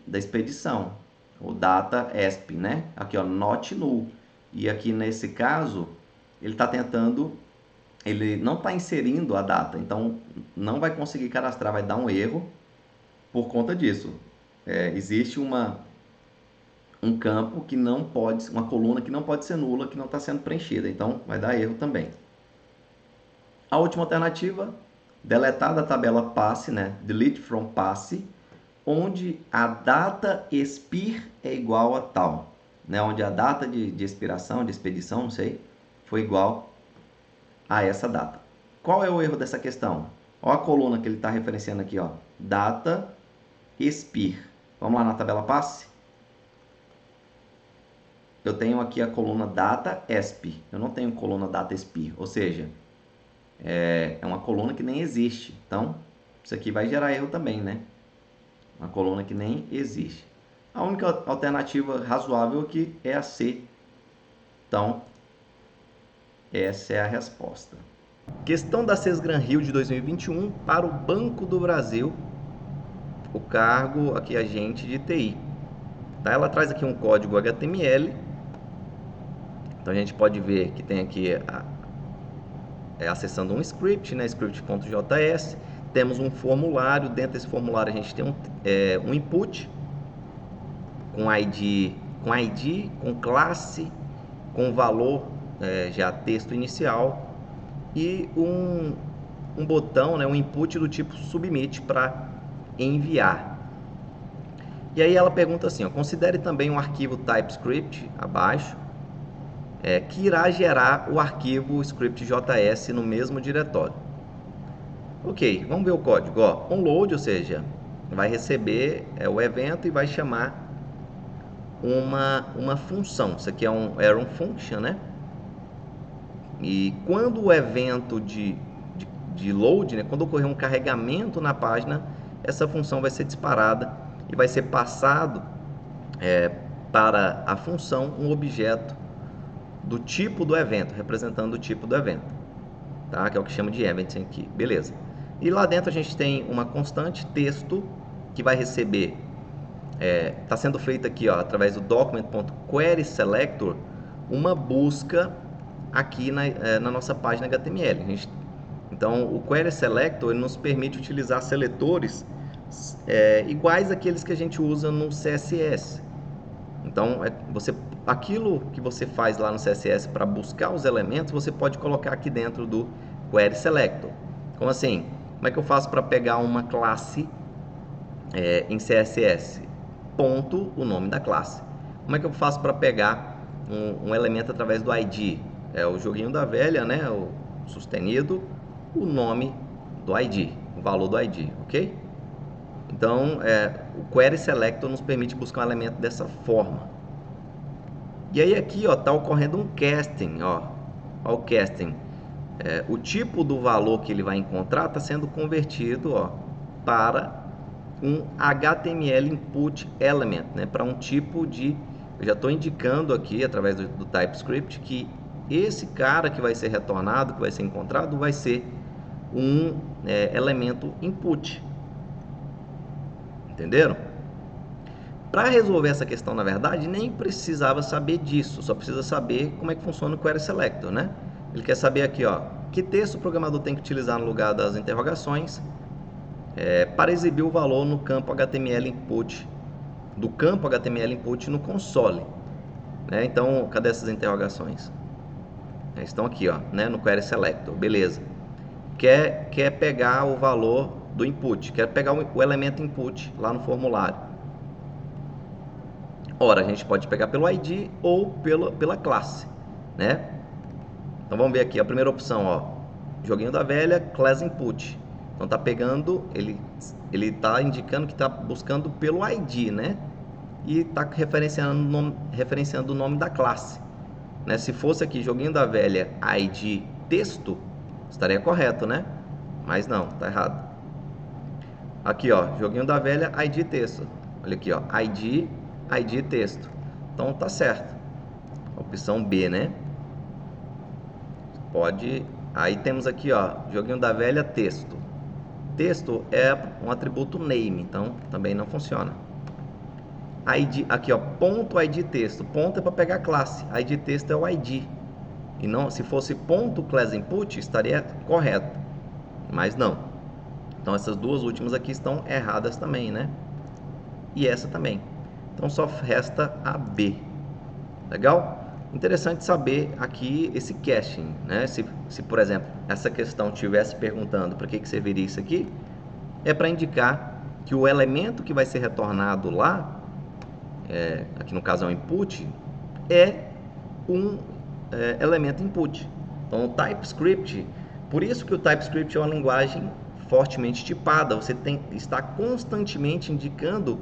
A: da expedição, o data ESP, né? Aqui, ó, not null. E aqui nesse caso, ele está tentando, ele não está inserindo a data, então não vai conseguir cadastrar, vai dar um erro por conta disso. Existe um campo que não pode, uma coluna que não pode ser nula, que não está sendo preenchida, então vai dar erro também. A última alternativa, deletar da tabela passe, né? Delete from passe, onde a data expir é igual a tal, né? Onde a data de expiração, de expedição, não sei, foi igual a essa data. Qual é o erro dessa questão? Olha a coluna que ele está referenciando aqui, ó, data expir. Vamos lá na tabela passe? Eu tenho aqui a coluna data exp, eu não tenho coluna data expir, ou seja, é uma coluna que nem existe. Então, isso aqui vai gerar erro também, né? Uma coluna que nem existe. A única alternativa razoável aqui é a C. Então, essa é a resposta. Questão da Sesgran Rio de 2021 para o Banco do Brasil, o cargo aqui agente de TI. Tá? Ela traz aqui um código HTML. Então a gente pode ver que tem aqui acessando um script, né? Script.js. Temos um formulário. Dentro desse formulário a gente tem um input com ID, com classe, com valor já texto inicial e um botão, né? Um input do tipo submit para enviar. E aí ela pergunta assim, ó, considere também um arquivo TypeScript abaixo, que irá gerar o arquivo script.js no mesmo diretório. Ok, vamos ver o código. Ó, onload, ou seja, vai receber o evento e vai chamar uma função. Isso aqui é um arrow function, né? E quando o evento de load, né, quando ocorrer um carregamento na página, essa função vai ser disparada e vai ser passado para a função um objeto do tipo do evento, representando o tipo do evento, tá? Que é o que chama de event aqui, beleza. E lá dentro a gente tem uma constante texto que vai receber, está sendo feita aqui, ó, através do document.querySelector, uma busca aqui na nossa página HTML. Então, o querySelector ele nos permite utilizar seletores iguais àqueles que a gente usa no CSS. Então, aquilo que você faz lá no CSS para buscar os elementos, você pode colocar aqui dentro do querySelector. Como assim? Como é que eu faço para pegar uma classe em CSS? Ponto, o nome da classe. Como é que eu faço para pegar um elemento através do ID? É o joguinho da velha, né? O sustenido, o nome do ID, o valor do ID, ok? Então, o querySelector nos permite buscar um elemento dessa forma. E aí aqui está ocorrendo um casting, o casting. O tipo do valor que ele vai encontrar está sendo convertido para um HTML Input Element, né, para um tipo de... Eu já estou indicando aqui, através do TypeScript, que esse cara que vai ser retornado, que vai ser encontrado, vai ser um elemento input. Entenderam? Para resolver essa questão, na verdade, nem precisava saber disso, só precisa saber como é que funciona o querySelector, né? Ele quer saber aqui, que texto o programador tem que utilizar no lugar das interrogações para exibir o valor no campo HTML Input, do campo HTML Input no console. Né? Então, cadê essas interrogações? Estão aqui, né, no querySelector, beleza. Quer pegar o valor do input, quer pegar o elemento input lá no formulário. Ora, a gente pode pegar pelo ID ou pela classe, né? Então vamos ver aqui, a primeira opção, joguinho da velha, class input. Então tá pegando, ele tá indicando que tá buscando pelo ID, né? E tá referenciando o nome da classe, né? Se fosse aqui joguinho da velha ID texto, estaria correto, né? Mas não, tá errado. Aqui, ó, joguinho da velha ID texto. Olha aqui, ó, ID texto. Então tá certo. Opção B, né? Pode. Aí temos aqui, ó, joguinho da velha texto. Texto é um atributo name, então também não funciona. ID, aqui, ó, ponto ID texto. Ponto é para pegar classe. ID texto é o ID. E não, se fosse ponto class input, estaria correto. Mas não. Então essas duas últimas aqui estão erradas também, né? E essa também. Então só resta a B. Legal? Interessante saber aqui esse caching, né? Se por exemplo, essa questão estivesse perguntando para que serviria isso aqui, é para indicar que o elemento que vai ser retornado lá, aqui no caso é um input, é um elemento input. Então o TypeScript, por isso que o TypeScript é uma linguagem fortemente tipada, você está constantemente indicando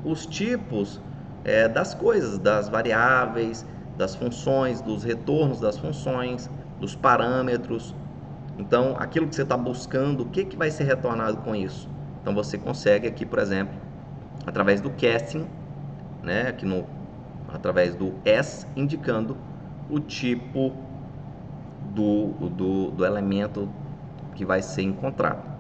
A: os tipos das coisas, das variáveis, das funções, dos retornos das funções, dos parâmetros. Então, aquilo que você está buscando, o que vai ser retornado com isso? Então, você consegue aqui, por exemplo, através do casting, né, aqui através do S, indicando o tipo do elemento que vai ser encontrado.